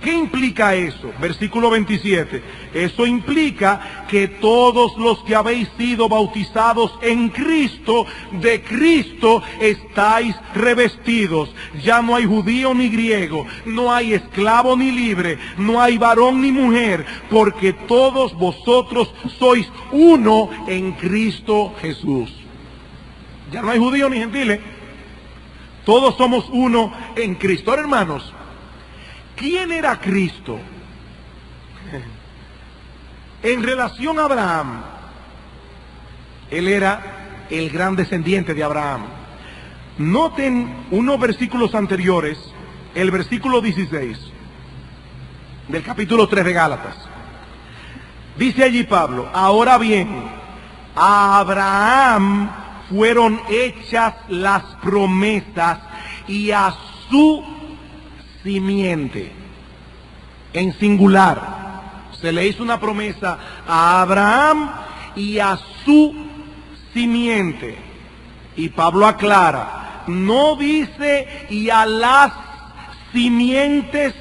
¿Qué implica eso? Versículo 27. Eso implica que todos los que habéis sido bautizados en Cristo, de Cristo estáis revestidos. Ya no hay judío ni griego, no hay esclavo ni libre, no hay varón ni mujer, porque todos vosotros sois uno en Cristo Jesús. Ya no hay judío ni gentiles, todos somos uno en Cristo. Ahora, hermanos, ¿quién era Cristo? En relación a Abraham, él era el gran descendiente de Abraham. Noten unos versículos anteriores, el versículo 16 del capítulo 3 de Gálatas. Dice allí Pablo: ahora bien, a Abraham fueron hechas las promesas y a su simiente, en singular. Se le hizo una promesa a Abraham y a su simiente. Y Pablo aclara, no dice y a las simientes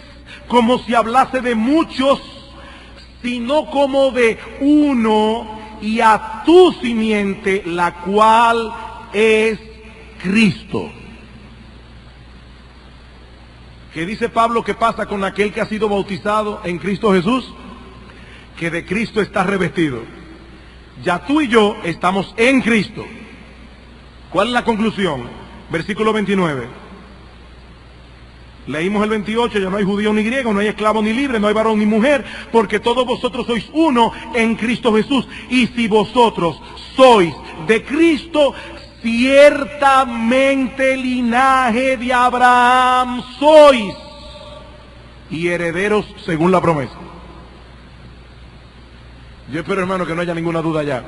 como si hablase de muchos, sino como de uno, y a tu simiente, la cual es Cristo. ¿Qué dice Pablo que pasa con aquel que ha sido bautizado en Cristo Jesús? Que de Cristo está revestido. Ya tú y yo estamos en Cristo. ¿Cuál es la conclusión? Versículo 29. Leímos el 28, ya no hay judío ni griego, no hay esclavo ni libre, no hay varón ni mujer, porque todos vosotros sois uno en Cristo Jesús. Y si vosotros sois de Cristo, ciertamente linaje de Abraham sois, y herederos según la promesa. Yo espero, hermano, que no haya ninguna duda ya.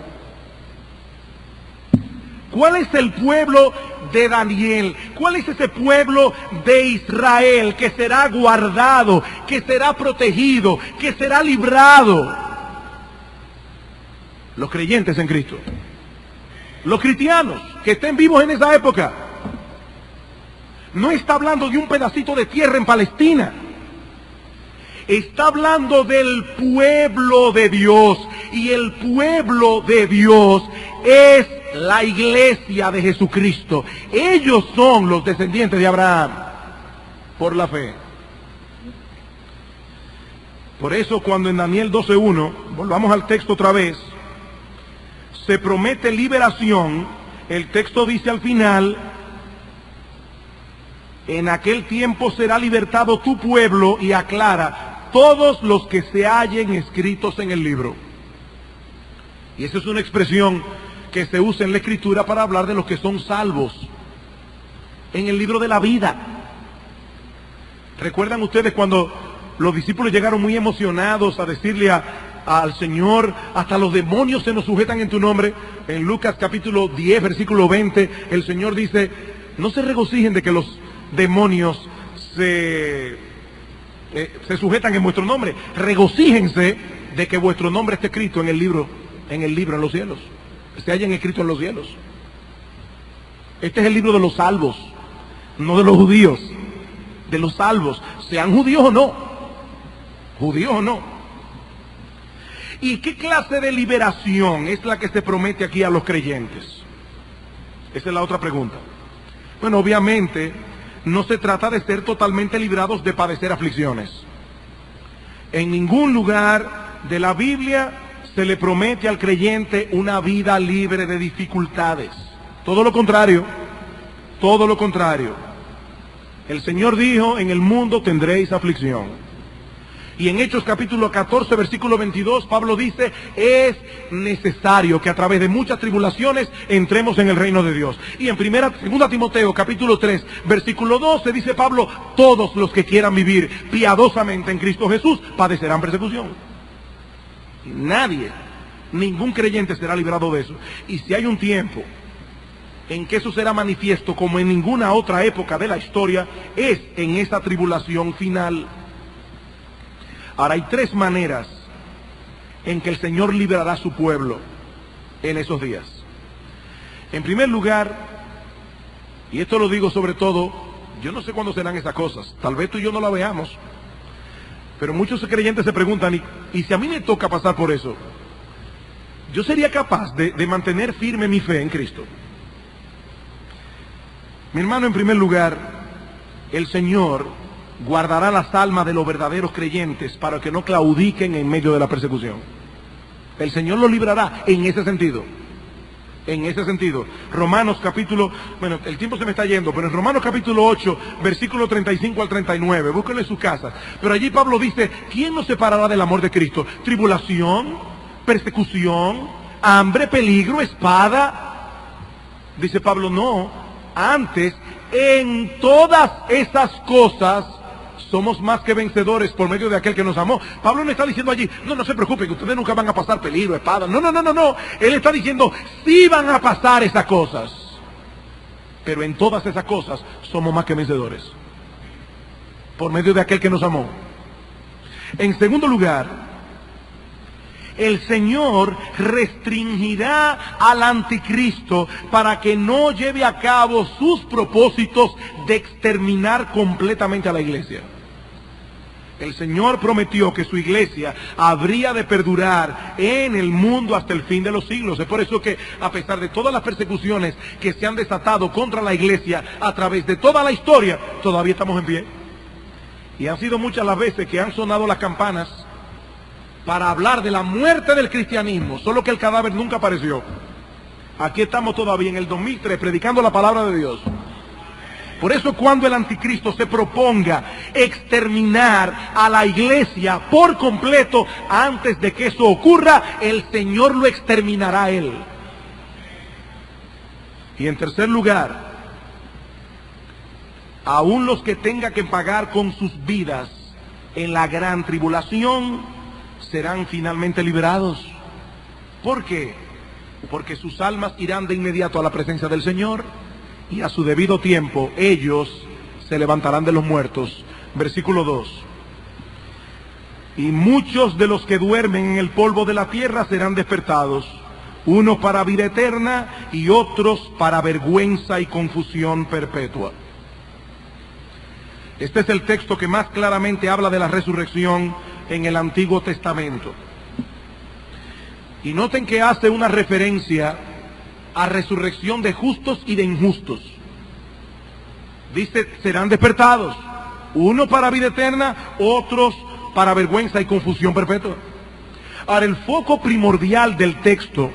¿Cuál es el pueblo de Daniel? ¿Cuál es ese pueblo de Israel que será guardado, que será protegido, que será librado? Los creyentes en Cristo. Los cristianos que estén vivos en esa época. No está hablando de un pedacito de tierra en Palestina. Está hablando del pueblo de Dios. Y el pueblo de Dios es la iglesia de Jesucristo. Ellos son los descendientes de Abraham por la fe. Por eso cuando en Daniel 12:1, volvamos al texto otra vez, se promete liberación, el texto dice al final: en aquel tiempo será libertado tu pueblo, y aclara, todos los que se hallen escritos en el libro. Y esa es una expresión que se usa en la Escritura para hablar de los que son salvos en el libro de la vida. ¿Recuerdan ustedes cuando los discípulos llegaron muy emocionados a decirle al Señor: hasta los demonios se nos sujetan en tu nombre? En Lucas capítulo 10, versículo 20, el Señor dice: no se regocijen de que los demonios se sujetan en vuestro nombre, regocíjense de que vuestro nombre esté escrito en el libro en los cielos, se hayan escrito en los cielos. Este es el libro de los salvos, no de los judíos, de los salvos, sean judíos o no, judíos o no. ¿Y qué clase de liberación es la que se promete aquí a los creyentes? Esa es la otra pregunta. Bueno, obviamente no se trata de ser totalmente librados de padecer aflicciones. En ningún lugar de la Biblia se le promete al creyente una vida libre de dificultades. Todo lo contrario, todo lo contrario. El Señor dijo: en el mundo tendréis aflicción. Y en Hechos capítulo 14, versículo 22, Pablo dice, es necesario que a través de muchas tribulaciones entremos en el reino de Dios. Y en 2 Timoteo capítulo 3, versículo 12, dice Pablo, todos los que quieran vivir piadosamente en Cristo Jesús padecerán persecución. Nadie, ningún creyente será librado de eso. Y si hay un tiempo en que eso será manifiesto como en ninguna otra época de la historia, es en esa tribulación final. Ahora hay tres maneras en que el Señor librará a su pueblo en esos días. En primer lugar, y esto lo digo sobre todo, yo no sé cuándo serán esas cosas, tal vez tú y yo no la veamos, pero muchos creyentes se preguntan, ¿y si a mí me toca pasar por eso? ¿Yo sería capaz de mantener firme mi fe en Cristo? Mi hermano, en primer lugar, el Señor guardará las almas de los verdaderos creyentes para que no claudiquen en medio de la persecución. El Señor los librará en ese sentido. En ese sentido. Romanos capítulo, bueno, el tiempo se me está yendo, pero en Romanos capítulo 8, versículo 35 al 39, búsquenlo en sus casas. Pero allí Pablo dice, ¿quién nos separará del amor de Cristo? ¿Tribulación? ¿Persecución? ¿Hambre? ¿Peligro? ¿Espada? Dice Pablo, no. Antes, en todas esas cosas, somos más que vencedores por medio de aquel que nos amó. Pablo no está diciendo allí, no se preocupen, que ustedes nunca van a pasar peligro, espada. No. Él está diciendo, sí van a pasar esas cosas. Pero en todas esas cosas somos más que vencedores. Por medio de aquel que nos amó. En segundo lugar, el Señor restringirá al anticristo para que no lleve a cabo sus propósitos de exterminar completamente a la iglesia. El Señor prometió que su iglesia habría de perdurar en el mundo hasta el fin de los siglos. Es por eso que, a pesar de todas las persecuciones que se han desatado contra la iglesia a través de toda la historia, todavía estamos en pie. Y han sido muchas las veces que han sonado las campanas para hablar de la muerte del cristianismo, solo que el cadáver nunca apareció. Aquí estamos todavía en el 2003 predicando la palabra de Dios. Por eso cuando el anticristo se proponga exterminar a la iglesia por completo, antes de que eso ocurra, el Señor lo exterminará a él. Y en tercer lugar, aún los que tengan que pagar con sus vidas en la gran tribulación, serán finalmente liberados. ¿Por qué? Porque sus almas irán de inmediato a la presencia del Señor y a su debido tiempo ellos se levantarán de los muertos. Versículo 2. Y muchos de los que duermen en el polvo de la tierra serán despertados, unos para vida eterna y otros para vergüenza y confusión perpetua. Este es el texto que más claramente habla de la resurrección en el Antiguo Testamento. Y noten que hace una referencia a resurrección de justos y de injustos. Dice, serán despertados, uno para vida eterna, otros para vergüenza y confusión perpetua. Ahora, el foco primordial del texto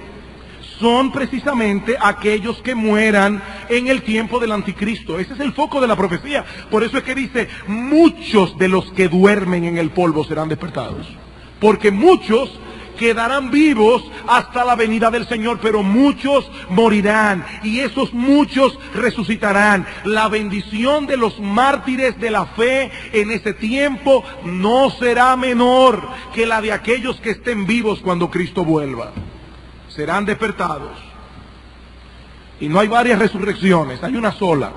son precisamente aquellos que mueran en el tiempo del anticristo. Ese es el foco de la profecía. Por eso es que dice, muchos de los que duermen en el polvo serán despertados. Porque muchos quedarán vivos hasta la venida del Señor, pero muchos morirán y esos muchos resucitarán. La bendición de los mártires de la fe en ese tiempo no será menor que la de aquellos que estén vivos cuando Cristo vuelva. Serán despertados. Y no hay varias resurrecciones, hay una sola.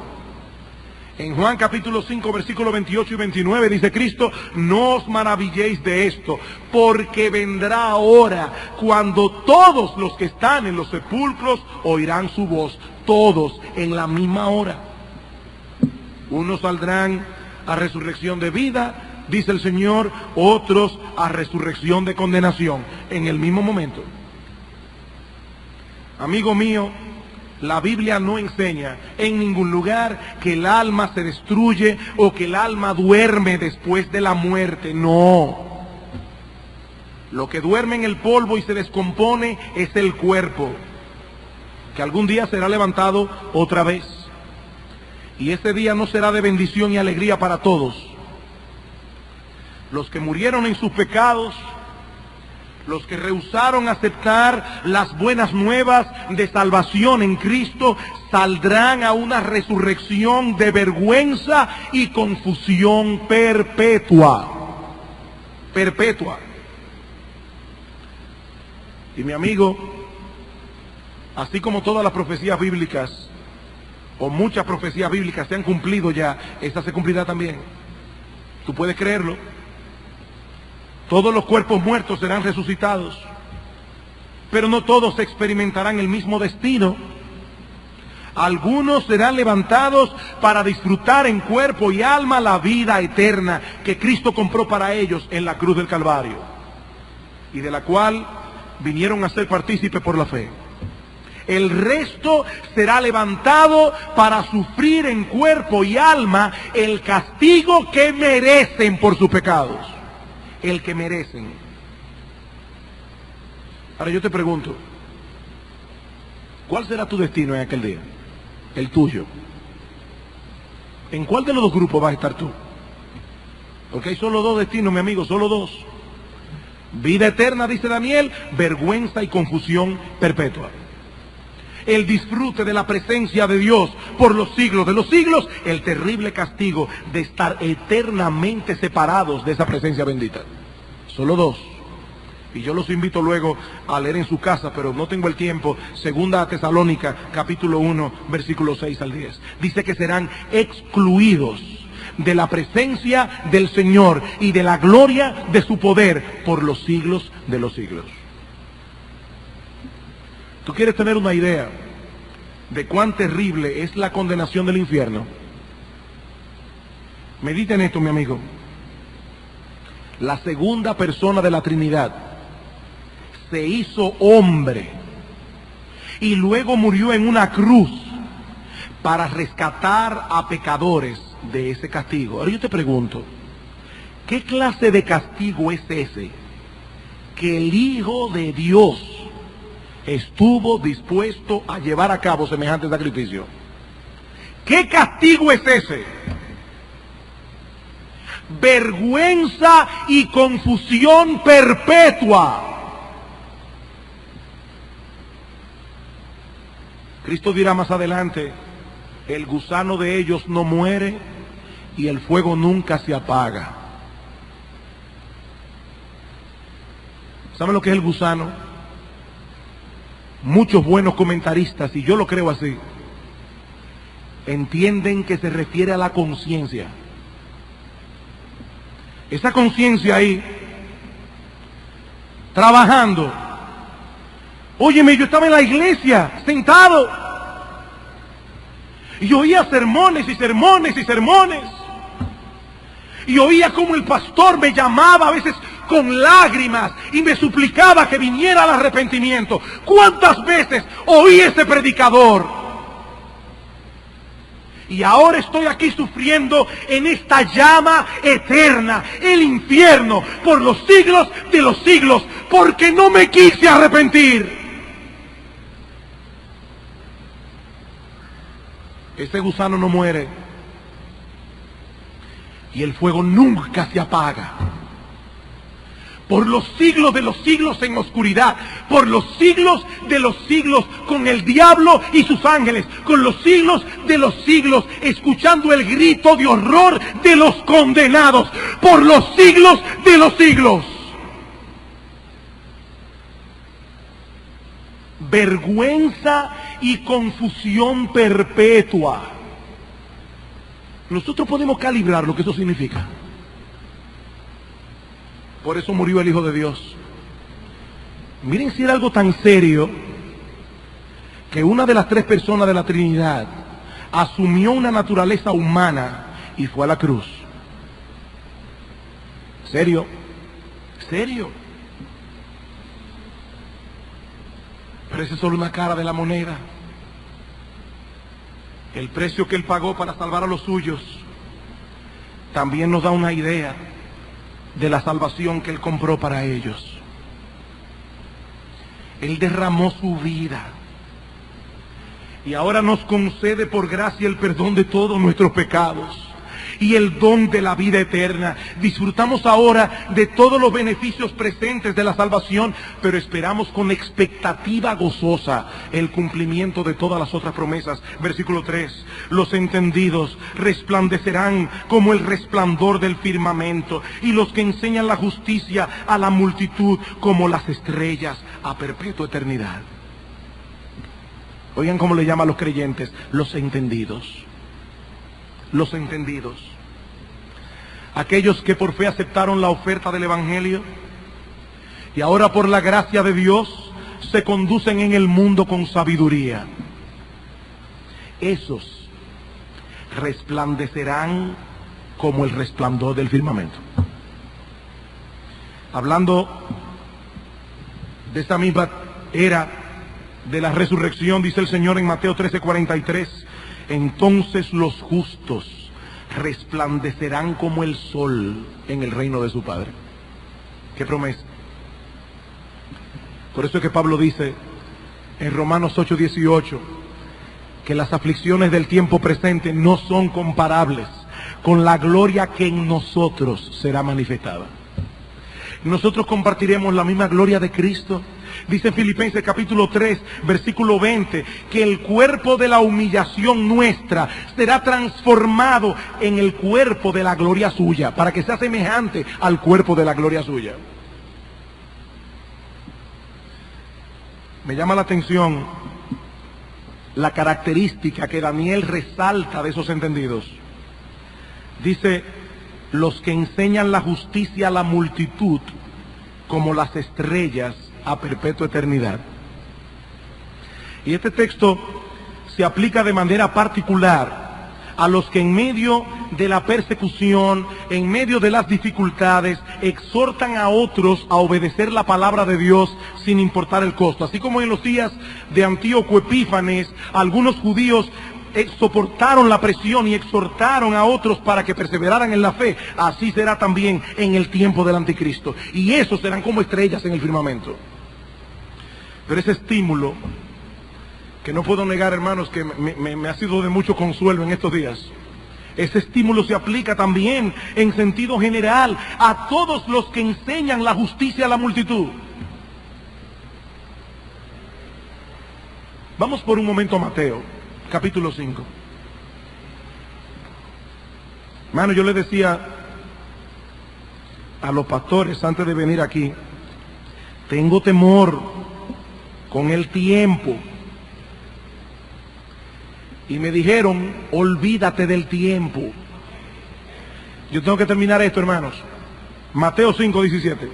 En Juan capítulo 5, versículos 28 y 29 dice Cristo, no os maravilléis de esto, porque vendrá hora cuando todos los que están en los sepulcros oirán su voz, todos en la misma hora. Unos saldrán a resurrección de vida, dice el Señor, otros a resurrección de condenación, en el mismo momento. Amigo mío, la Biblia no enseña en ningún lugar que el alma se destruye o que el alma duerme después de la muerte. No. Lo que duerme en el polvo y se descompone es el cuerpo, que algún día será levantado otra vez. Y ese día no será de bendición y alegría para todos, Los que murieron en sus pecados, los que rehusaron aceptar las buenas nuevas de salvación en Cristo, saldrán a una resurrección de vergüenza y confusión perpetua. Perpetua. Y mi amigo, así como todas las profecías bíblicas, o muchas profecías bíblicas se han cumplido ya, esta se cumplirá también. ¿Tú puedes creerlo? Todos los cuerpos muertos serán resucitados, pero no todos experimentarán el mismo destino. Algunos serán levantados para disfrutar en cuerpo y alma la vida eterna que Cristo compró para ellos en la cruz del Calvario, y de la cual vinieron a ser partícipes por la fe. El resto será levantado para sufrir en cuerpo y alma el castigo que merecen por sus pecados. El que merecen. Ahora yo te pregunto, ¿cuál será tu destino en aquel día? El tuyo. ¿En cuál de los dos grupos vas a estar tú? Porque hay solo dos destinos, mi amigo, solo dos. Vida eterna, dice Daniel, vergüenza y confusión perpetua. El disfrute de la presencia de Dios por los siglos de los siglos, el terrible castigo de estar eternamente separados de esa presencia bendita. Solo dos. Y yo los invito luego a leer en su casa, pero no tengo el tiempo. Segunda a Tesalónica, capítulo 1, versículos 6 al 10. Dice que serán excluidos de la presencia del Señor y de la gloria de su poder por los siglos de los siglos. ¿Tú quieres tener una idea de cuán terrible es la condenación del infierno? Medita en esto, mi amigo. La segunda persona de la Trinidad se hizo hombre y luego murió en una cruz para rescatar a pecadores de ese castigo. Ahora yo te pregunto, ¿qué clase de castigo es ese que el Hijo de Dios estuvo dispuesto a llevar a cabo semejante sacrificio? ¿Qué castigo es ese? Vergüenza y confusión perpetua. Cristo dirá más adelante, el gusano de ellos no muere y el fuego nunca se apaga. ¿Saben lo que es el gusano? Muchos buenos comentaristas, y yo lo creo así, entienden que se refiere a la conciencia. Esa conciencia ahí, trabajando. Óyeme, yo estaba en la iglesia, sentado, y oía sermones y sermones y sermones, y oía como el pastor me llamaba a veces con lágrimas y me suplicaba que viniera al arrepentimiento. ¿Cuántas veces oí ese predicador? Y ahora estoy aquí sufriendo en esta llama eterna, el infierno, por los siglos de los siglos, porque no me quise arrepentir. Ese gusano no muere y el fuego nunca se apaga. Por los siglos de los siglos en oscuridad, por los siglos de los siglos con el diablo y sus ángeles, con los siglos de los siglos escuchando el grito de horror de los condenados, por los siglos de los siglos. Vergüenza y confusión perpetua. Nosotros podemos calibrar lo que eso significa. Por eso murió el Hijo de Dios. Miren si era algo tan serio que una de las tres personas de la Trinidad asumió una naturaleza humana y fue a la cruz. ¿Serio? ¿Serio? Pero esa es solo una cara de la moneda. El precio que Él pagó para salvar a los suyos también nos da una idea de la salvación que Él compró para ellos. Él derramó su vida y ahora nos concede por gracia el perdón de todos nuestros pecados. y el don de la vida eterna. Disfrutamos ahora de todos los beneficios presentes de la salvación, pero esperamos con expectativa gozosa el cumplimiento de todas las otras promesas. Versículo 3: los entendidos resplandecerán como el resplandor del firmamento, y los que enseñan la justicia a la multitud como las estrellas a perpetua eternidad. Oigan cómo le llama a los creyentes: los entendidos. Los entendidos. Aquellos que por fe aceptaron la oferta del Evangelio y ahora por la gracia de Dios se conducen en el mundo con sabiduría. Esos resplandecerán como el resplandor del firmamento. Hablando de esta misma era de la resurrección, dice el Señor en Mateo 13:43: entonces los justos resplandecerán como el sol en el reino de su Padre. ¿Qué promesa? Por eso es que Pablo dice en Romanos 8:18 que las aflicciones del tiempo presente no son comparables con la gloria que en nosotros será manifestada. Nosotros compartiremos la misma gloria de Cristo. Dice en Filipenses capítulo 3, versículo 20, que el cuerpo de la humillación nuestra será transformado en el cuerpo de la gloria suya, para que sea semejante al cuerpo de la gloria suya. Me llama la atención la característica que Daniel resalta de esos entendidos. Dice: los que enseñan la justicia a la multitud como las estrellas a perpetua eternidad. Y este texto se aplica de manera particular a los que en medio de la persecución, en medio de las dificultades, exhortan a otros a obedecer la palabra de Dios sin importar el costo. Así como en los días de Antíoco Epífanes, algunos judíos soportaron la presión y exhortaron a otros para que perseveraran en la fe, así será también en el tiempo del anticristo. Y esos serán como estrellas en el firmamento. Pero ese estímulo, que no puedo negar, hermanos, que me ha sido de mucho consuelo en estos días, ese estímulo se aplica también en sentido general a todos los que enseñan la justicia a la multitud. Vamos por un momento a Mateo capítulo 5. Hermano, yo le decía a los pastores antes de venir aquí, tengo temor con el tiempo. Y me dijeron, olvídate del tiempo. Yo tengo que terminar esto, hermanos. Mateo 5:17.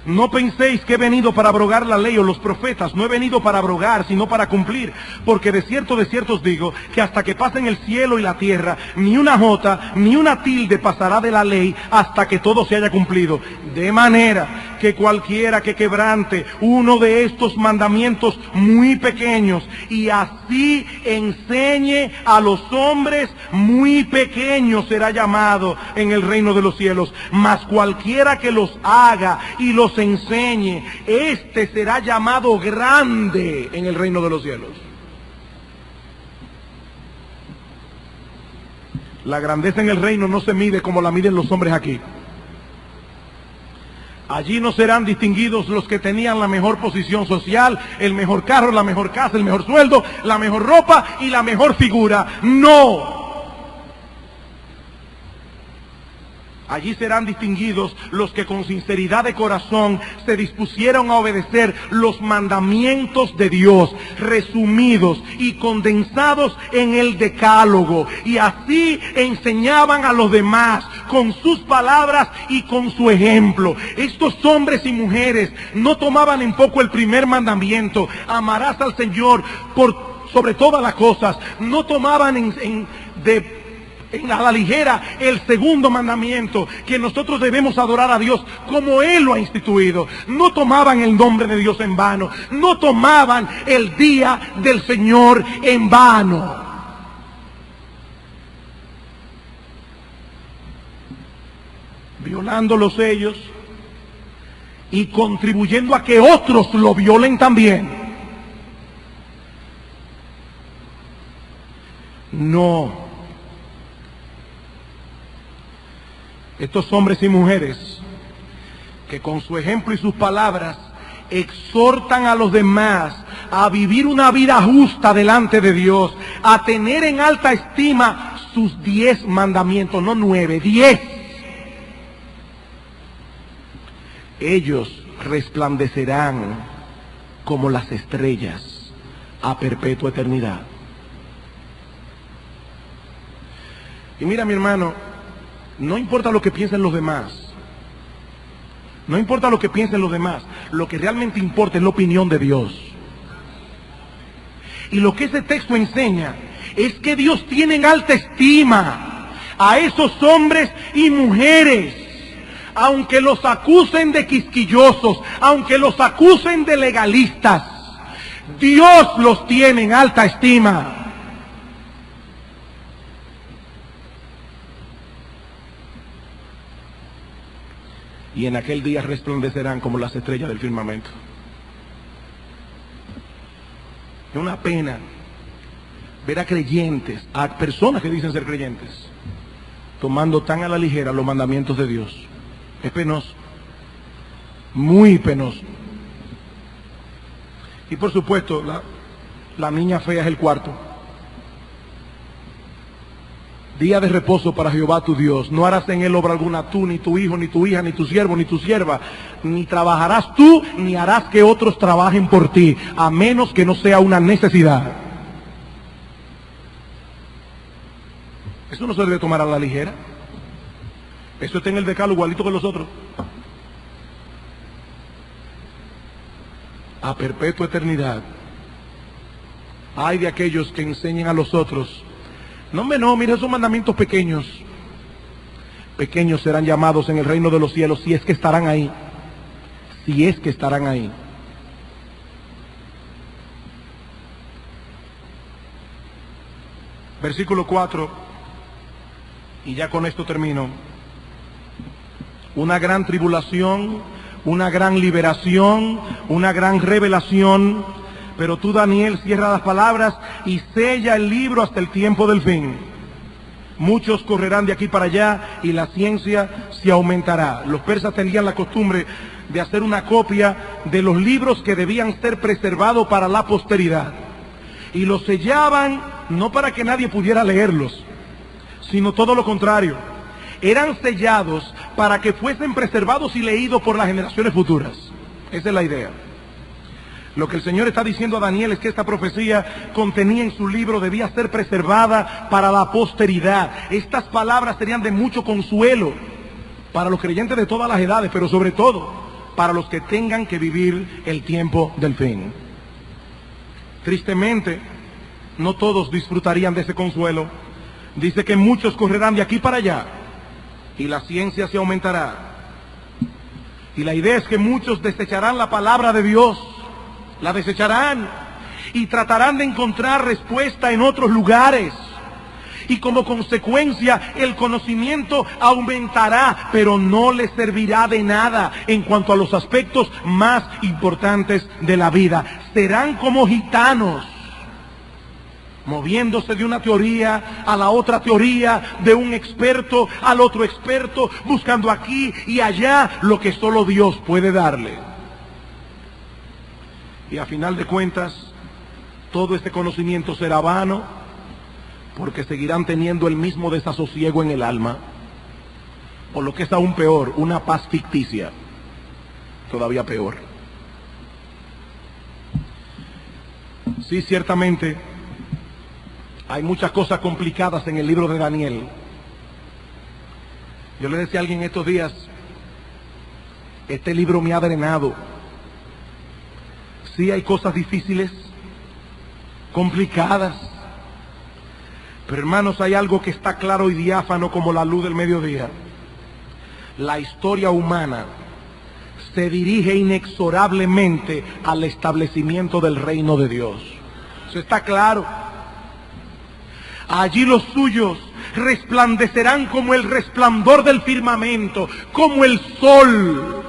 No penséis que he venido para abrogar la ley o los profetas. No he venido para abrogar, sino para cumplir. Porque de cierto os digo, que hasta que pasen el cielo y la tierra, ni una jota, ni una tilde pasará de la ley, hasta que todo se haya cumplido. De manera que cualquiera que quebrante uno de estos mandamientos muy pequeños, y así enseñe a los hombres, muy pequeño será llamado en el reino de los cielos. Mas cualquiera que los haga y los enseñe, este será llamado grande en el reino de los cielos. La grandeza en el reino no se mide como la miden los hombres aquí. Allí no serán distinguidos los que tenían la mejor posición social, el mejor carro, la mejor casa, el mejor sueldo, la mejor ropa y la mejor figura. No. Allí serán distinguidos los que con sinceridad de corazón se dispusieron a obedecer los mandamientos de Dios, resumidos y condensados en el decálogo, y así enseñaban a los demás con sus palabras y con su ejemplo. Estos hombres y mujeres no tomaban en poco el primer mandamiento: amarás al Señor sobre todas las cosas. No tomaban a la ligera el segundo mandamiento, que nosotros debemos adorar a Dios como Él lo ha instituido. No tomaban el nombre de Dios en vano. No tomaban el día del Señor en vano. Violándolos ellos y contribuyendo a que otros lo violen también. Estos hombres y mujeres que con su ejemplo y sus palabras exhortan a los demás a vivir una vida justa delante de Dios, a tener en alta estima sus 10 mandamientos, no 9, 10. Ellos resplandecerán como las estrellas a perpetua eternidad. Y mira, mi hermano, no importa lo que piensen los demás, no importa lo que piensen los demás, lo que realmente importa es la opinión de Dios. Y lo que ese texto enseña es que Dios tiene en alta estima a esos hombres y mujeres, aunque los acusen de quisquillosos, aunque los acusen de legalistas, Dios los tiene en alta estima. Y en aquel día resplandecerán como las estrellas del firmamento. Es una pena ver a creyentes, a personas que dicen ser creyentes, tomando tan a la ligera los mandamientos de Dios. Es penoso, muy penoso. Y por supuesto, la niña fea es el cuarto. Día de reposo para Jehová tu Dios. No harás en él obra alguna tú, ni tu hijo, ni tu hija, ni tu siervo, ni tu sierva. Ni trabajarás tú, ni harás que otros trabajen por ti, a menos que no sea una necesidad. Eso no se debe tomar a la ligera. Eso está en el decálogo igualito que los otros. A perpetua eternidad. Ay de aquellos que enseñen a los otros. No, mira esos mandamientos pequeños. Pequeños serán llamados en el reino de los cielos, si es que estarán ahí. Si es que estarán ahí. Versículo 4, y ya con esto termino. Una gran tribulación, una gran liberación, una gran revelación. Pero tú, Daniel, cierra las palabras y sella el libro hasta el tiempo del fin. Muchos correrán de aquí para allá y la ciencia se aumentará. Los persas tenían la costumbre de hacer una copia de los libros que debían ser preservados para la posteridad. Y los sellaban no para que nadie pudiera leerlos, sino todo lo contrario. Eran sellados para que fuesen preservados y leídos por las generaciones futuras. Esa es la idea. Lo que el Señor está diciendo a Daniel es que esta profecía contenía en su libro, debía ser preservada para la posteridad. Estas palabras serían de mucho consuelo para los creyentes de todas las edades, pero sobre todo para los que tengan que vivir el tiempo del fin. Tristemente, no todos disfrutarían de ese consuelo. Dice que muchos correrán de aquí para allá y la ciencia se aumentará. Y la idea es que muchos desecharán la palabra de Dios. La desecharán y tratarán de encontrar respuesta en otros lugares. Y como consecuencia el conocimiento aumentará, pero no les servirá de nada en cuanto a los aspectos más importantes de la vida. Serán como gitanos, moviéndose de una teoría a la otra teoría, de un experto al otro experto, buscando aquí y allá lo que solo Dios puede darle. Y a final de cuentas, todo este conocimiento será vano, porque seguirán teniendo el mismo desasosiego en el alma, o lo que es aún peor, una paz ficticia, todavía peor. Sí, ciertamente, hay muchas cosas complicadas en el libro de Daniel. Yo le decía a alguien estos días, este libro me ha drenado. Sí, hay cosas difíciles, complicadas, pero hermanos, hay algo que está claro y diáfano como la luz del mediodía. La historia humana se dirige inexorablemente al establecimiento del reino de Dios. Eso está claro. Allí los suyos resplandecerán como el resplandor del firmamento, como el sol,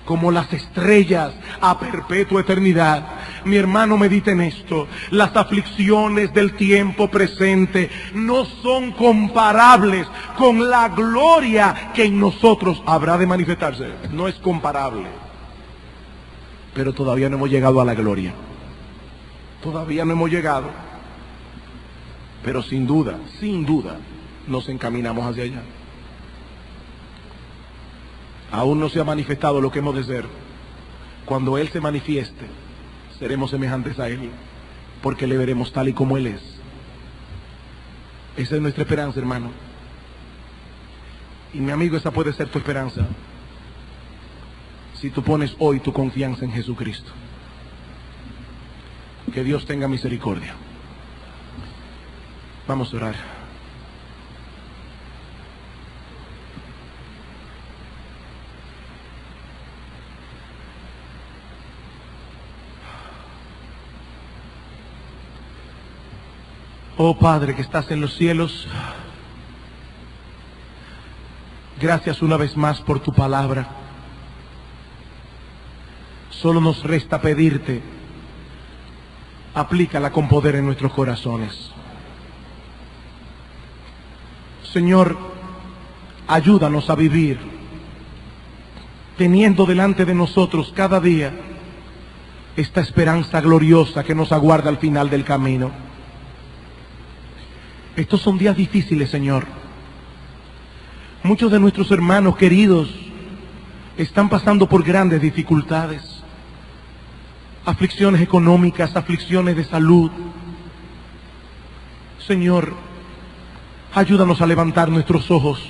como las estrellas a perpetua eternidad. Mi hermano, medite en esto. Las aflicciones del tiempo presente no son comparables con la gloria que en nosotros habrá de manifestarse. No es comparable. Pero todavía no hemos llegado a la gloria. Todavía no hemos llegado. Pero sin duda, nos encaminamos hacia allá. Aún no se ha manifestado lo que hemos de ser. Cuando Él se manifieste, seremos semejantes a Él, porque le veremos tal y como Él es. Esa es nuestra esperanza, hermano. Y mi amigo, esa puede ser tu esperanza si tú pones hoy tu confianza en Jesucristo. Que Dios tenga misericordia. Vamos a orar. Oh Padre que estás en los cielos, gracias una vez más por tu palabra. Solo nos resta pedirte, aplícala con poder en nuestros corazones. Señor, ayúdanos a vivir teniendo delante de nosotros cada día esta esperanza gloriosa que nos aguarda al final del camino. Estos son días difíciles, Señor. Muchos de nuestros hermanos queridos están pasando por grandes dificultades, aflicciones económicas, aflicciones de salud. Señor, ayúdanos a levantar nuestros ojos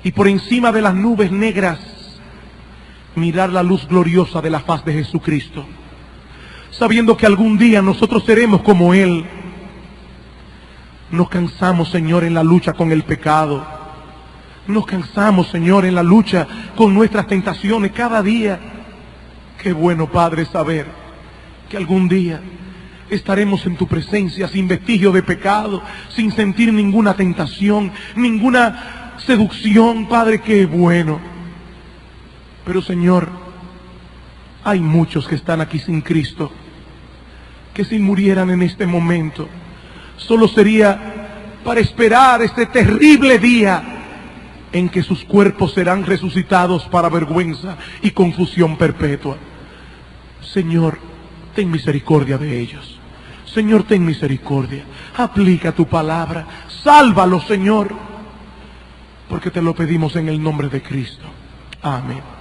y por encima de las nubes negras mirar la luz gloriosa de la faz de Jesucristo, sabiendo que algún día nosotros seremos como Él. Nos cansamos, Señor, en la lucha con el pecado. Nos cansamos, Señor, en la lucha con nuestras tentaciones cada día. Qué bueno, Padre, saber que algún día estaremos en tu presencia sin vestigio de pecado, sin sentir ninguna tentación, ninguna seducción. Padre, qué bueno. Pero, Señor, hay muchos que están aquí sin Cristo, que si murieran en este momento, solo sería para esperar este terrible día en que sus cuerpos serán resucitados para vergüenza y confusión perpetua. Señor, ten misericordia de ellos. Señor, ten misericordia. Aplica tu palabra. Sálvalos, Señor, porque te lo pedimos en el nombre de Cristo. Amén.